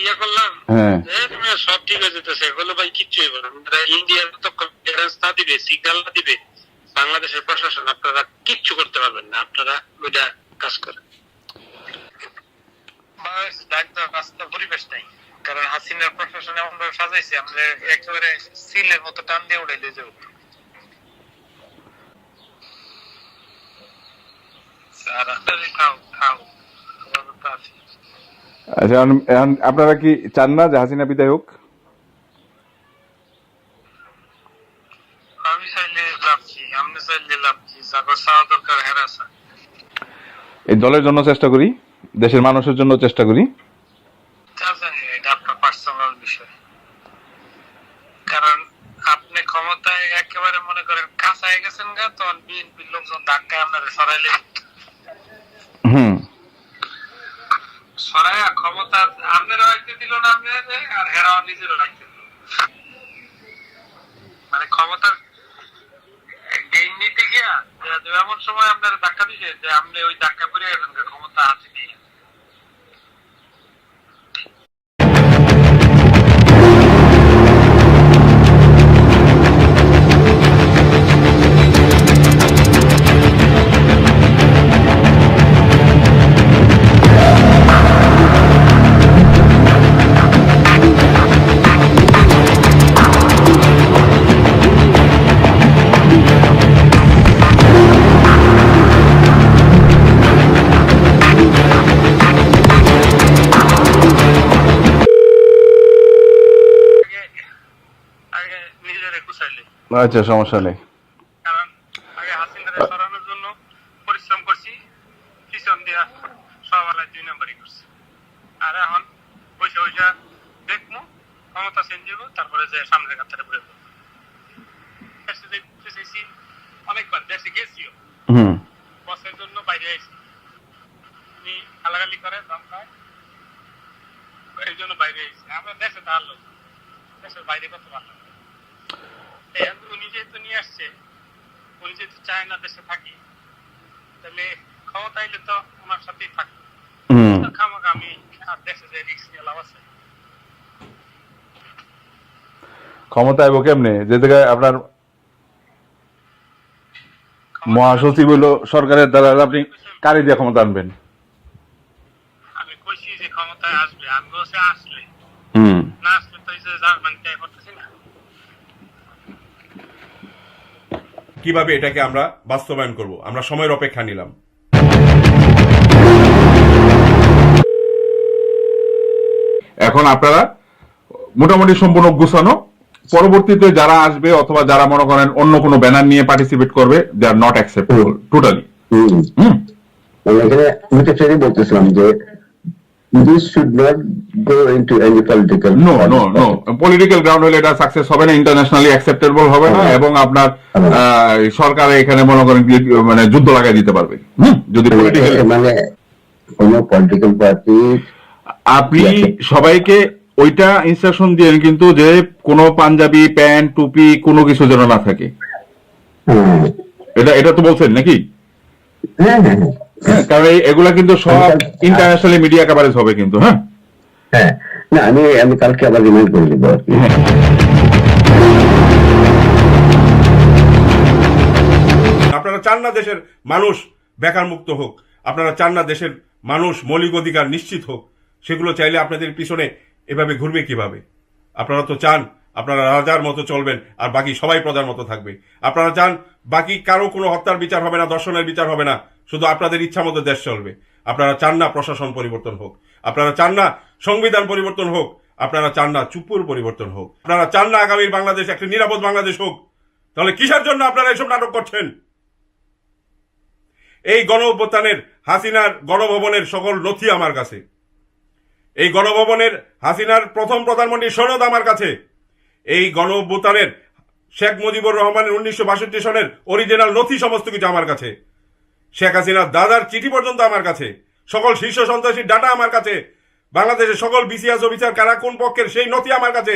ইয়া করলাম, হ্যাঁ তুমি সব ঠিক হয়ে যেতেছে, এগুলো ভাই কিচ্ছু হইবে না। ইন্ডিয়ার তো ক্লিয়ারেন্স না দিবে, সিগন্যাল না দিবে বাংলাদেশের প্রশাসন, আপনারা কিচ্ছু করতে পারবেন না। আপনারা ওইটা কাজ করেন। রাস্তা পরিবেশ নাই, কারণ হাসিনার প্রশাসন এমন ভাবে সাজাইছে, আমরা একেবারে সিলের মতো টান দিয়ে উড়াই দিয়ে যাবো। আচ্ছা, এখন আপনারা কি চান না যে হাসিনা বিদায় হোক? আমি চাইলে লাভ কি, আপনি চাইলে লাভ কি, যাকে চাওয়া দরকার হেরা চায়। এই দলের জন্য চেষ্টা করি, দেশের মানুষের জন্য চেষ্টা করি। এটা আপনার পার্সোনাল বিষয়, কারণ আপনি ক্ষমতায় একেবারে মনে করেন কাঁচায় গেছেন গা, তখন বিএনপির লোকজন ধাক্কা আপনারা সরাইলে সরাইয়া ক্ষমতা আপনারা রাখতে দিল না, আপনাদের আর হেরাও নিজেরও রাখতে দিল। মানে ক্ষমতার গেইন নিতে গিয়া এমন সময় আপনারা ধাক্কা দিছে যে আপনি ওই ধাক্কা পড়ে গেছেন ক্ষমতা হাতে নিয়ে। আচ্ছা, সমস্যা নেই। কারণ আগে হাসিনারে সরানোর জন্য পরিশ্রম করছি, পিছন দিয়া সবাই 2 নম্বরই করছি। আর এখন পয়সা পয়সা দেখবো, ক্ষমতা চেঞ্জ হইব, তারপরে যে সামনের কাতারে বয়ে পড়বো। অনেকবার দেশে গেছিও, বসের জন্য বাইরে আইসি, গালাগালি করে দম খায়, এই জন্য বাইরে আইসি। আমরা দেশে তাহলে দেশের বাইরে করতে পারতাম না। উনি যেহেতু নিয়ে আসছে, উনি যেহেতু চায় না দেশে থাকি, তাহলে ক্ষমতা এলে তো ওনার সাথেই থাকবো। খামাখা আমি আর দেশে যে রিস্ক নিয়ে লাভ আছে। ক্ষমতা আইব কেমনে, যে জায়গায় আপনার মহাসচিব হইলো সরকারের দ্বারা, আপনি কারি দিয়ে ক্ষমতা আনবেন? আমি কইছি যে ক্ষমতায় আসবে, আমি বলছি আসলে, হুম। না আসলে তো এই যে জার্মানিতে করতেছি না। কিভাবে এটাকে আমরা বাস্তবায়ন করব, আমরা সময়ের অপেক্ষা নিলাম। এখন আপনারা মোটামুটি সম্পূর্ণ গুছানো, পরবর্তীতে যারা আসবে অথবা যারা মনে করেন অন্য কোনো ব্যানার নিয়ে পার্টিসিপেট করবে, দে আর নট অ্যাকসেপ্টেবল টোটালি। মানে এখানে আমি তো সেটাই বলতেছিলাম যে this should not go into any political no no no, political ground হলে এটা সাকসেস হবে না, ইন্টারন্যাশনালি অ্যাকসেপ্টেবল হবে না, এবং আপনার সরকার এখানে মনে করেন মানে যুদ্ধ লাগাই দিতে পারবে যদি পলিটিক্যাল, মানে কোন পলিটিক্যাল পার্টি। আপনি সবাইকে ওইটা ইনস্ট্রাকশন দিয়ে কিন্তু যে কোনো পাঞ্জাবি প্যান্ট টুপি কোনো কিছু যেন না থাকে, এটা তো বলছেন নাকি? হ্যাঁ হ্যাঁ হ্যাঁ, কারণ এগুলা কিন্তু সব ইন্টারন্যাশনালি মিডিয়া কভারেজ হবে কিন্তু। হ্যাঁ হ্যাঁ, না আমি কালকে আবার রিমাইন্ড করে দিব আর কি। আপনারা চান না দেশের মানুষ বেকার মুক্ত হোক, আপনারা চান না দেশের মানুষ মৌলিক অধিকার নিশ্চিত হোক, সেগুলো চাইলে আপনাদের পিছনে এভাবে ঘুরবে কিভাবে? আপনারা তো চান আপনারা রাজার মতো চলবেন আর বাকি সবাই প্রজার মতো থাকবে। আপনারা চান বাকি কারো কোনো হত্যার বিচার হবে না, দর্শনের বিচার হবে না, শুধু আপনাদের ইচ্ছা মতো দেশ চলবে। আপনারা চান না প্রশাসন পরিবর্তন হোক, আপনারা চান না সংবিধান পরিবর্তন হোক, আপনারা চান না চুপুর পরিবর্তন হোক, আপনারা চান না আগামীর বাংলাদেশ একটা নিরাপদ বাংলাদেশ হোক। তাহলে কিসের জন্য আপনারা এসব নাটক করছেন? এই গণ অভ্যুত্থানের হাসিনার গণভবনের সকল নথি আমার কাছে, এই গণভবনের হাসিনার প্রথম প্রধানমন্ত্রী সনদ আমার কাছে, এই গণ অভ্যুত্থানের শেখ মুজিবুর রহমানের 1962 সনের অরিজিনাল নথি সমস্ত কিছু আমার কাছে, শেখ হাসিনার দাদার চিঠি পর্যন্ত আমার কাছে, সকল শীর্ষ সন্ত্রাসীর ডাটা আমার কাছে, বাংলাদেশের সকল বিসিএস অফিসার কারা কোন পক্ষের সেই নথি আমার কাছে।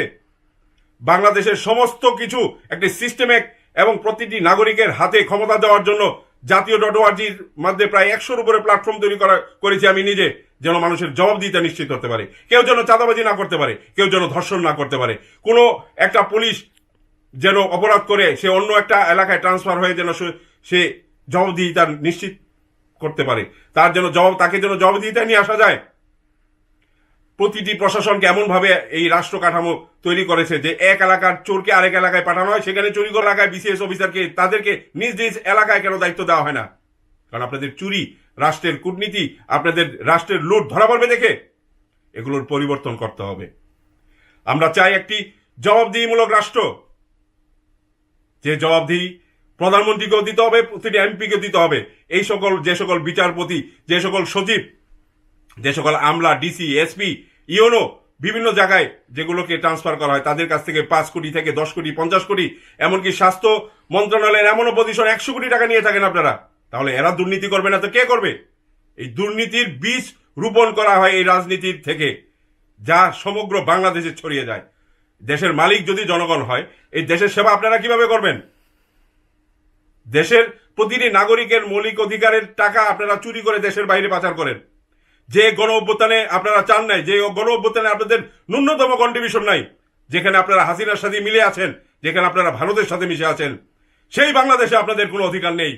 বাংলাদেশের সমস্ত কিছু একটি সিস্টেমিক এবং প্রতিটি নাগরিকের হাতে ক্ষমতা দেওয়ার জন্য জাতীয়.orgর মধ্যে প্রায় 100-র উপরে প্ল্যাটফর্ম তৈরি করেছি আমি নিজে, যেন মানুষের জবাবদিহিতা নিশ্চিত করতে পারে, কেউ যেন চাঁদাবাজি না করতে পারে, কেউ যেন ধর্ষণ না করতে পারে, কোনো একটা পুলিশ যেন অপরাধ করে সে অন্য একটা এলাকায় ট্রান্সফার হয়ে যেন সে জবাবদিহিতা নিশ্চিত করতে পারে, তাকে যেন জবাবদিহিতা নিয়ে আসা যায়। প্রতিটি প্রশাসনকে এমন ভাবে এই রাষ্ট্র কাঠামো তৈরি করেছে যে এক এলাকার চোরকে আরেক এলাকায় পাঠানো হয়, সেখানে চুরি করা এলাকায় বিসিএস অফিসারকে তাদেরকে নিজ নিজ এলাকায় কেন দায়িত্ব দেওয়া হয় না? কারণ আপনাদের চুরি, রাষ্ট্রের কূটনীতি, আপনাদের রাষ্ট্রের লুট ধরা পড়বে দেখে। এগুলোর পরিবর্তন করতে হবে। আমরা চাই একটি জবাবদিহিমূলক রাষ্ট্র, যে জবাবদিহি প্রধানমন্ত্রীকেও দিতে হবে, প্রতিটি এমপিকে দিতে হবে। এই যে সকল বিচারপতি, যে সকল সচিব, যে সকল আমলা, ডিসি, এসপি, ইওনো বিভিন্ন জায়গায় যেগুলোকে ট্রান্সফার করা হয়, তাদের কাছ থেকে 5 কোটি থেকে 10 কোটি 50 কোটি, এমনকি স্বাস্থ্য মন্ত্রণালয়ের এমনও পজিশন 100 কোটি টাকা নিয়ে থাকেন আপনারা। তাহলে এরা দুর্নীতি করবে না তো কে করবে? এই দুর্নীতির বীজ রোপণ করা হয় এই রাজনীতির থেকে, যা সমগ্র বাংলাদেশে ছড়িয়ে যায়। দেশের মালিক যদি জনগণ হয়, এই দেশের সেবা আপনারা কিভাবে করবেন? দেশের প্রতিটি নাগরিকের মৌলিক অধিকারের টাকা আপনারা চুরি করে দেশের বাইরে পাচার করেন। যে গণ অভ্যুত্থানে আপনারা চান নাই, যে গণ অভ্যুত্থানে আপনাদের ন্যূনতম কন্ট্রিবিউশন নাই, যেখানে আপনারা হাসিনার সাথে মিলে আছেন, যেখানে আপনারা ভারতের সাথে মিশে আছেন, সেই বাংলাদেশে আপনাদের কোনো অধিকার নেই।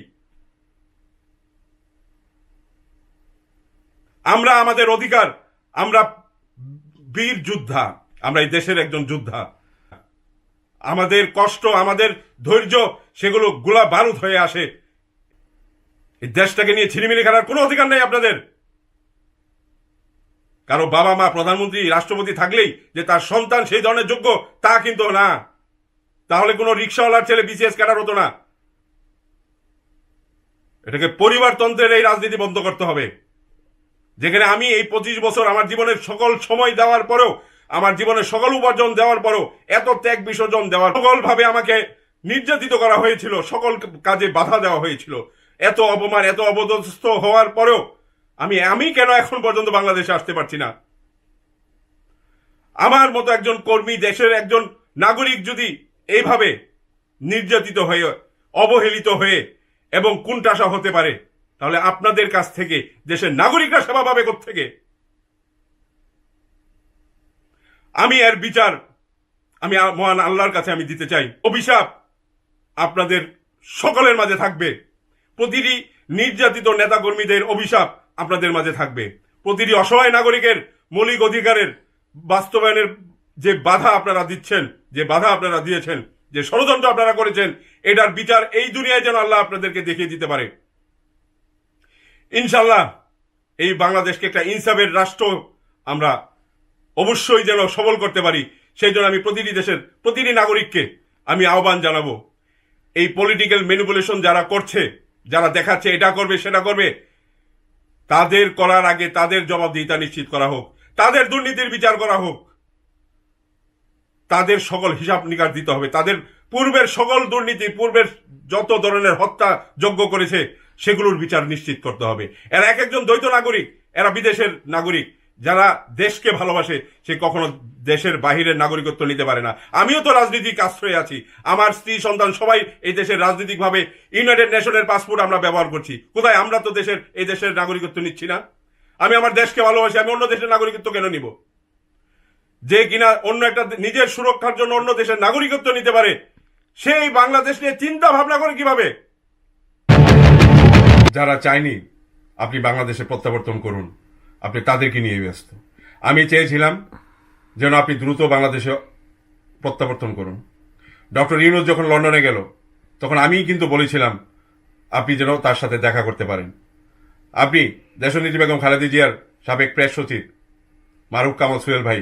আমরা আমাদের অধিকার, আমরা বীর যোদ্ধা, আমরা এই দেশের একজন যোদ্ধা। আমাদের কষ্ট, আমাদের ধৈর্য, সেগুলো গোলা বারুদ হয়ে আসে। এই দেশটাকে নিয়ে ছিনিমিনি খেলার কোনো অধিকার নেই আপনাদের। কারো বাবা মা প্রধানমন্ত্রী রাষ্ট্রপতি থাকলেই যে তার সন্তান সেই ধরনের যোগ্য, তা কিন্তু না। তাহলে কোনো রিক্সাওয়ালার ছেলে বিসিএস ক্যাডার হতো না। এটাকে পরিবারতন্ত্রের এই রাজনীতি বন্ধ করতে হবে, যেখানে আমি এই 25 বছর আমার জীবনের সকল সময় দেওয়ার পরেও, আমার জীবনের সকল উপার্জন দেওয়ার পরেও, এত ত্যাগ বিসর্জন দেওয়ার, সকল ভাবে আমাকে নির্যাতিত করা হয়েছিল, সকল কাজে বাধা দেওয়া হয়েছিল, এত অপমান, এত অপদস্থ হওয়ার পরেও আমি কেন এখন পর্যন্ত বাংলাদেশে আসতে পারছি না? আমার মতো একজন কর্মী, দেশের একজন নাগরিক যদি এইভাবে নির্যাতিত হয়ে, অবহেলিত হয়ে এবং কুণ্ঠাসা হতে পারে, তাহলে আপনাদের কাছ থেকে দেশের নাগরিকরা সেবা পাবে কোত্থেকে? আমি এর বিচার আমি মহান আল্লাহর কাছে আমি দিতে চাই। অভিশাপ আপনাদের সকলের মাঝে থাকবে। প্রতিটি নির্যাতিত নেতাকর্মীদের অভিশাপ আপনাদের মাঝে থাকবে। প্রতিটি অসহায় নাগরিকের মৌলিক অধিকারের বাস্তবায়নের যে বাধা আপনারা দিচ্ছেন, যে বাধা আপনারা দিয়েছেন, যে ষড়যন্ত্র আপনারা করেছেন, এটার বিচার এই দুনিয়ায় যেন আল্লাহ আপনাদেরকে দেখিয়ে দিতে পারে। ইনশাল্লাহ এই বাংলাদেশকে একটা ইনসাফের রাষ্ট্র আমরা অবশ্যই যেন সবল করতে পারি, সেই জন্য আমি প্রতিটি দেশের প্রতিটি নাগরিককে আমি আহ্বান জানাবো, এই পলিটিক্যাল ম্যানিপুলেশন যারা করছে, যারা দেখাচ্ছে এটা করবে সেটা করবে, তাদের করার আগে তাদের জবাবদিহিতা নিশ্চিত করা হোক, তাদের দুর্নীতির বিচার করা হোক, তাদের সকল হিসাব নিকাশ দিতে হবে, তাদের পূর্বের সকল দুর্নীতি, পূর্বের যত ধরনের হত্যা যজ্ঞ করেছে সেগুলোর বিচার নিশ্চিত করতে হবে। এরা এক একজন দ্বৈত নাগরিক, এরা বিদেশের নাগরিক। যারা দেশকে ভালোবাসে সে কখনো দেশের বাহিরের নাগরিকত্ব নিতে পারে না। আমিও তো রাজনীতিক আশ্রয়ে আছি, আমার স্ত্রী সন্তান সবাই এই দেশের রাজনৈতিকভাবে ইউনাইটেড নেশনের পাসপোর্ট আমরা ব্যবহার করছি। কোথায়? আমরা তো এই দেশের নাগরিকত্ব নিচ্ছি না। আমি আমার দেশকে ভালোবাসি, আমি অন্য দেশের নাগরিকত্ব কেন নিব? যে কিনা অন্য একটা নিজের সুরক্ষার জন্য অন্য দেশের নাগরিকত্ব নিতে পারে, সেই বাংলাদেশ নিয়ে চিন্তা ভাবনা করে কিভাবে? যারা চায়নি আপনি বাংলাদেশে প্রত্যাবর্তন করুন, আপনি তাদেরকে নিয়ে ব্যস্ত। আমি চেয়েছিলাম যেন আপনি দ্রুত বাংলাদেশে প্রত্যাবর্তন করুন। ডক্টর ইউনূস যখন লন্ডনে গেল তখন আমি কিন্তু বলেছিলাম আপনি যেন তার সাথে দেখা করতে পারেন। আপনি দেশনেত্রী বেগম খালেদা জিয়ার সাবেক প্রেস সচিব মারুফ কামাল সোহেল ভাই,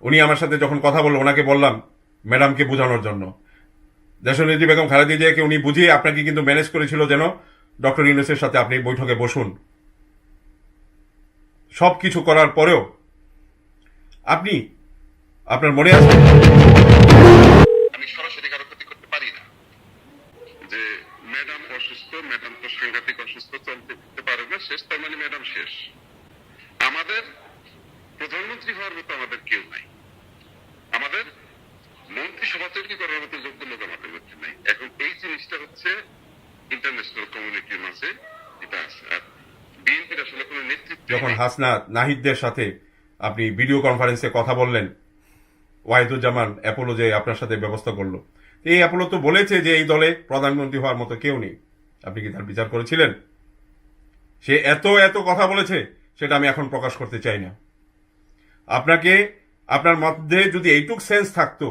উনি আমার সাথে যখন কথা বলল, ওনাকে বললাম ম্যাডামকে বোঝানোর জন্য, দেশনেত্রী বেগম খালেদা জিয়াকে উনি বুঝিয়ে আপনাকে কিন্তু ম্যানেজ করেছিল যেন ডক্টর ইউনূসের সাথে আপনি বৈঠকে বসুন। সবকিছু করার পরেও আপনি, আপনার মনে আছে, আমি সরাসরি কারো ক্ষতি করতে পারি না, যে ম্যাডাম অসুস্থ, ম্যাডাম তো সাংঘাতিক অসুস্থ, চলতে ফিরতে পারে না, শেষ, তার মানে ম্যাডাম শেষ। আমাদের প্রধানমন্ত্রী হওয়ার মতো আমাদের কেউ নাই, আমাদের মন্ত্রিসভা তৈরি করার মতো যোগ্য লোক আমাদের মধ্যে নাই। এখন এই জিনিসটা হচ্ছে ইন্টারন্যাশনাল কমিউনিটির মাঝে এটা আছে। আর বিএনপির আসলে কোনো নেতৃত্ব, যখন হাসনাত নাহিদদের সাথে আপনি ভিডিও কনফারেন্সে কথা বললেন, ওয়াহিদুজ্জামান অ্যাপোলো যে আপনার সাথে ব্যবস্থা করলো, এই অ্যাপোলো তো বলেছে যে এই দলে প্রধানমন্ত্রী হওয়ার মতো কেউ নেই। আপনি কি তার বিচার করেছিলেন? সে এত এত কথা বলেছে, সেটা আমি এখন প্রকাশ করতে চাই না। আপনাকে, আপনার মধ্যে যদি এইটুক সেন্স থাকতো,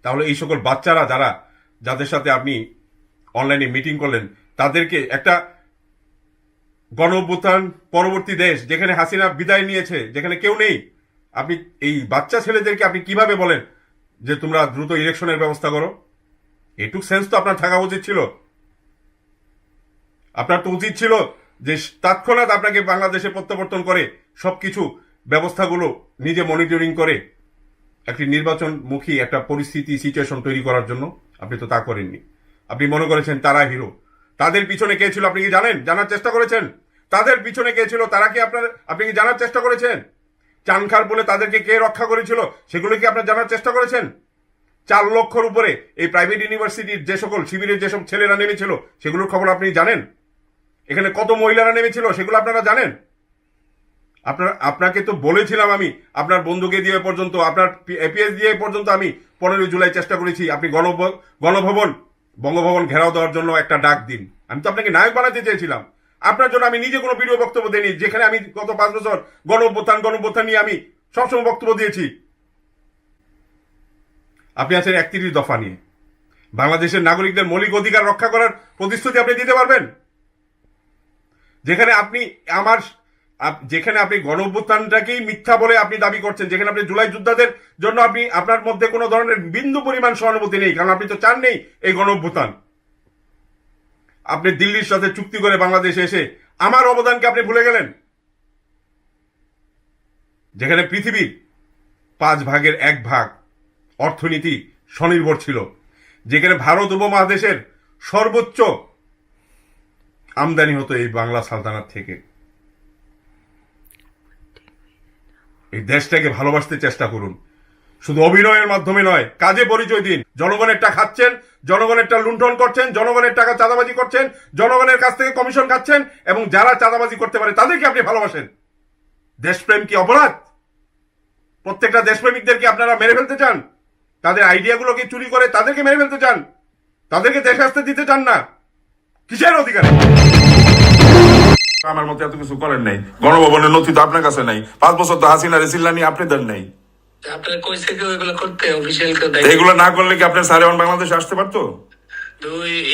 তাহলে এই সকল বাচ্চারা যাদের সাথে আপনি অনলাইনে মিটিং করলেন, তাদেরকে একটা গণঅভ্যুত্থান পরবর্তী দেশ যেখানে হাসিনা বিদায় নিয়েছে, যেখানে কেউ নেই, আপনি এই বাচ্চা ছেলেদেরকে আপনি কিভাবে বলেন যে তোমরা দ্রুত ইলেকশনের ব্যবস্থা করো? এইটুক সেন্স তো আপনার থাকা উচিত ছিল। আপনার তো উচিত ছিল যে তৎক্ষণাৎ আপনাকে বাংলাদেশে প্রত্যাবর্তন করে সবকিছু ব্যবস্থাগুলো নিজে মনিটরিং করে একটি নির্বাচনমুখী একটা পরিস্থিতি, সিচুয়েশন তৈরি করার জন্য। আপনি তো তা করেননি। আপনি মনে করেছেন তারা হিরো। তাদের পিছনে কে ছিল আপনি কি জানেন? জানার চেষ্টা করেছেন? তাদের পিছনে কে ছিল তারা কি আপনি কি জানার চেষ্টা করেছেন? চানখার বলে তাদেরকে কে রক্ষা করেছিল সেগুলো কি আপনার জানার চেষ্টা করেছেন? 4 লক্ষর উপরে এই প্রাইভেট ইউনিভার্সিটির যে সকল শিবিরের যেসব ছেলেরা নেমেছিল সেগুলোর খবর আপনি জানেন? এখানে কত মহিলারা নেমেছিল সেগুলো আপনারা জানেন? আপনাকে তো বলেছিলাম আমি, আপনার বন্ধুকে দিয়ে পর্যন্ত, আপনার এপিএস দিয়ে পর্যন্ত আমি 15 জুলাই চেষ্টা করেছি আপনি গণভবন, বঙ্গভবন ঘেরাও দেওয়ার জন্য একটা ডাক দিন। আমি তো আপনাকে নায়ক বানাতে চেয়েছিলাম। আপনার জন্য আমি নিজে কোনো ভিডিও বক্তব্য দিইনি, যেখানে আমি গত 5 বছর গণঅভ্যুত্থান নিয়ে আমি সবসময় বক্তব্য দিয়েছি। আপনি আছেন 31 দফা নিয়ে। বাংলাদেশের নাগরিকদের মৌলিক অধিকার রক্ষা করার প্রতিশ্রুতি আপনি দিতে পারবেন? যেখানে আপনি গণঅভ্যুত্থানটাকেই মিথ্যা বলে আপনি দাবি করছেন, যেখানে আপনি জুলাই যোদ্ধাদের জন্য আপনার মধ্যে কোনো ধরনের বিন্দু পরিমাণ সহানুভূতি নেই, কারণ আপনি তো চান নেই এই গণঅভ্যুত্থান। আপনি দিল্লির সাথে চুক্তি করে বাংলাদেশে এসে আমার অবদানকে আপনি ভুলে গেলেন। যেখানে পৃথিবীর 5 ভাগের 1 ভাগ অর্থনীতি স্বনির্ভর ছিল, যেখানে ভারত উপমহাদেশের সর্বোচ্চ আমদানি হতো এই বাংলা সালতানাত থেকে, এই দেশটাকে ভালোবাসতে চেষ্টা করুন। শুধু অভিনয়ের মাধ্যমে নয়, কাজে পরিচয় দিন। জনগণেরটা খাচ্ছেন, জনগণেরটা লুণ্ঠন করছেন, জনগণের টাকা চাঁদাবাজি করছেন, জনগণের কাছ থেকে কমিশন খাচ্ছেন, এবং যারা চাঁদাবাজি করতে পারে তাদেরকে আপনি ভালোবাসেন। দেশপ্রেম কি অপরাধ? প্রত্যেকটা দেশপ্রেমিকদেরকে আপনারা মেরে ফেলতে চান? তাদের আইডিয়াগুলোকে চুরি করে তাদেরকে মেরে ফেলতে চান? তাদেরকে দেশ আসতে দিতে চান না? কিসের অধিকার? আমার মতো এত কিছু করেন নাই। গণভবনের নথি তো আপনার কাছে নাই। 5 বছর তো হাসিনা রেসিল্লানি আপনি দেন নাই। আপনার কইছে কি ওইগুলো করতে অফিসিয়াল কেউ এগুলো না করলে কি আপনার সারে বাংলাদেশে আসতে পারতো?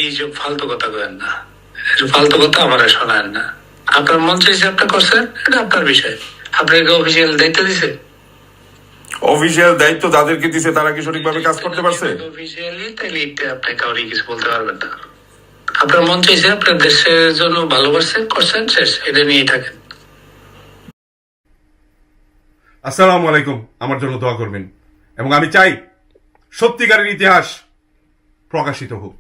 এইসব ফালতু কথা কেন না, ফালতু কথা আমার শোনায় না। আপনার মন চাইছে আপনি করছেন, এটা আপনার বিষয়। আপনাকে অফিসিয়াল দায়িত্ব দিছে, অফিসিয়াল দায়িত্ব যাদেরকে দিছে তারা কি সঠিকভাবে কাজ করতে পারছে? অফিসিয়ালি তাহলে আপনি কাউরি কিছু বলতে পারবেন না। আপনার মন চাইছে, আপনার দেশের জন্য ভালোবাসছেন, করছেন, শেষ। এটা নিয়েই থাকেন। আসসালামু আলাইকুম। আমার জন্য দোয়া করবেন, এবং আমি চাই সত্যিকারের ইতিহাস প্রকাশিত হোক।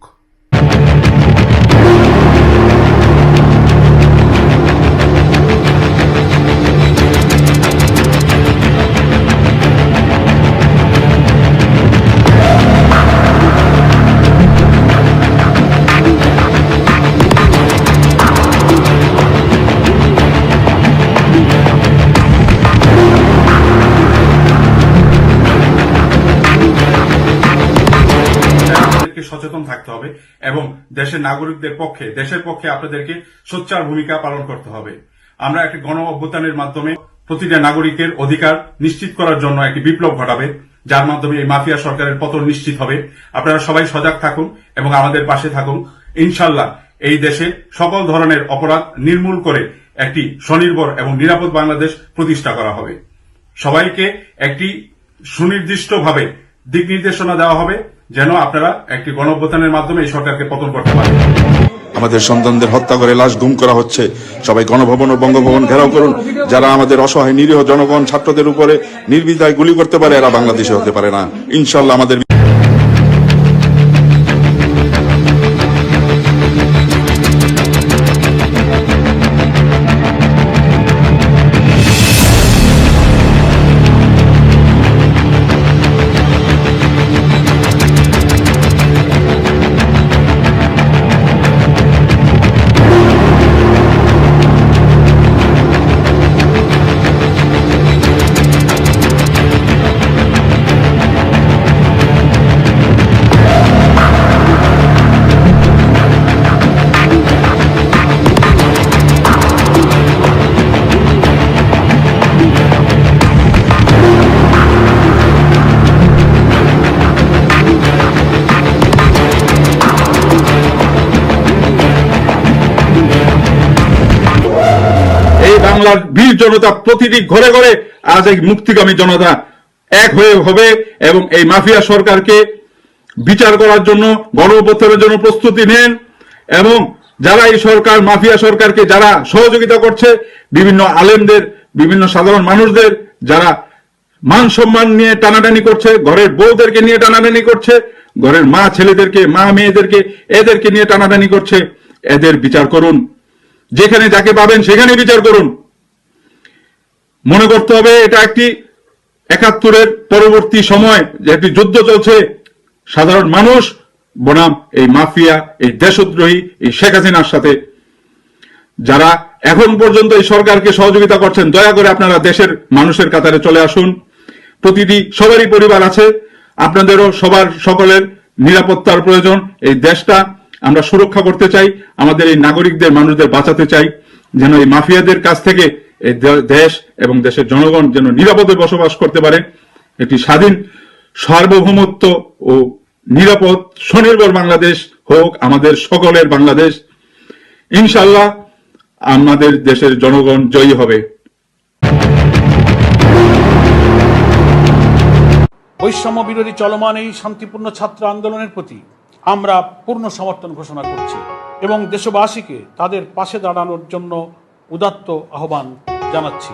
সচেতন থাকতে হবে এবং দেশের নাগরিকদের পক্ষে, দেশের পক্ষে আপনাদেরকে সোচ্চার ভূমিকা পালন করতে হবে। আমরা একটি গণ অভ্যুত্থানের মাধ্যমে প্রতিটা নাগরিকের অধিকার নিশ্চিত করার জন্য একটি বিপ্লব ঘটাবে, যার মাধ্যমে এই মাফিয়া সরকারের পতন নিশ্চিত হবে। আপনারা সবাই সজাগ থাকুন এবং আমাদের পাশে থাকুন। ইনশাল্লাহ এই দেশে সকল ধরনের অপরাধ নির্মূল করে একটি স্বনির্ভর এবং নিরাপদ বাংলাদেশ প্রতিষ্ঠা করা হবে। সবাইকে একটি সুনির্দিষ্টভাবে দিক নির্দেশনা দেওয়া হবে যেন আপনারা একটি গণঅভ্যুত্থানের মাধ্যমে এই সরকারকে পতন করতে পারেন। আমাদের সন্তানদের হত্যা করে লাশ গুম করা হচ্ছে। সবাই গণভবন ও বঙ্গভবন ঘেরাও করুন। যারা আমাদের অসহায় নিরীহ জনগণ, ছাত্রদের উপরে নির্বিধায় গুলি করতে পারে, এরা বাংলাদেশে হতে পারে না। ইনশাল্লাহ আমাদের বাংলার বীর জনতা প্রতিটি ঘরে ঘরে আজ এই মুক্তিগামী জনতা এক হয়ে হবে এবং এই মাফিয়া সরকারকে বিচার করার জন্য, গণ অভ্যুত্থানের জন্য প্রস্তুতি নেন। এবং যারা এই সরকার, মাফিয়া সরকারকে যারা সহযোগিতা করছে, বিভিন্ন আলেমদের, বিভিন্ন সাধারণ মানুষদের যারা মান সম্মান নিয়ে টানাটানি করছে, ঘরের বউদেরকে নিয়ে টানাটানি করছে, ঘরের মা ছেলেদেরকে, মা মেয়েদেরকে, এদেরকে নিয়ে টানাটানি করছে, এদের বিচার করুন। যেখানে যাকে পাবেন সেখানে বিচার করুন। মনে করতে হবে এটা একটি ৭১-এর পরবর্তী সময়, যে একটি যুদ্ধ চলছে। সাধারণ মানুষ বনাম এই মাফিয়া, এই দেশদ্রোহী, এই শেখ হাসিনার সাথে যারা এখন পর্যন্ত এই সরকারকে সহযোগিতা করছেন, দয়া করে আপনারা দেশের মানুষের কাতারে চলে আসুন। প্রতিটি সবারই পরিবার আছে, আপনাদেরও সবার সকলের নিরাপত্তার প্রয়োজন। এই দেশটা আমরা সুরক্ষা করতে চাই, আমাদের এই নাগরিকদের, মানুষদের বাঁচাতে চাই, যেন এই মাফিয়াদের কাছ থেকে এই দেশ এবং দেশের জনগণ যেন নিরাপদে বসবাস করতে পারে। একটি স্বাধীন, সার্বভৌমত্ব ও নিরাপদ স্বনির্ভর বাংলাদেশ হোক আমাদের সকলের বাংলাদেশ। ইনশাল্লাহ আমাদের দেশের জনগণ জয়ী হবে। বৈষম্য বিরোধী চলমান এই শান্তিপূর্ণ ছাত্র আন্দোলনের প্রতি আমরা পূর্ণ সমর্থন ঘোষণা করছি এবং দেশবাসীকে তাদের পাশে দাঁড়ানোর জন্য উদাত্ত আহ্বান জানাচ্ছি।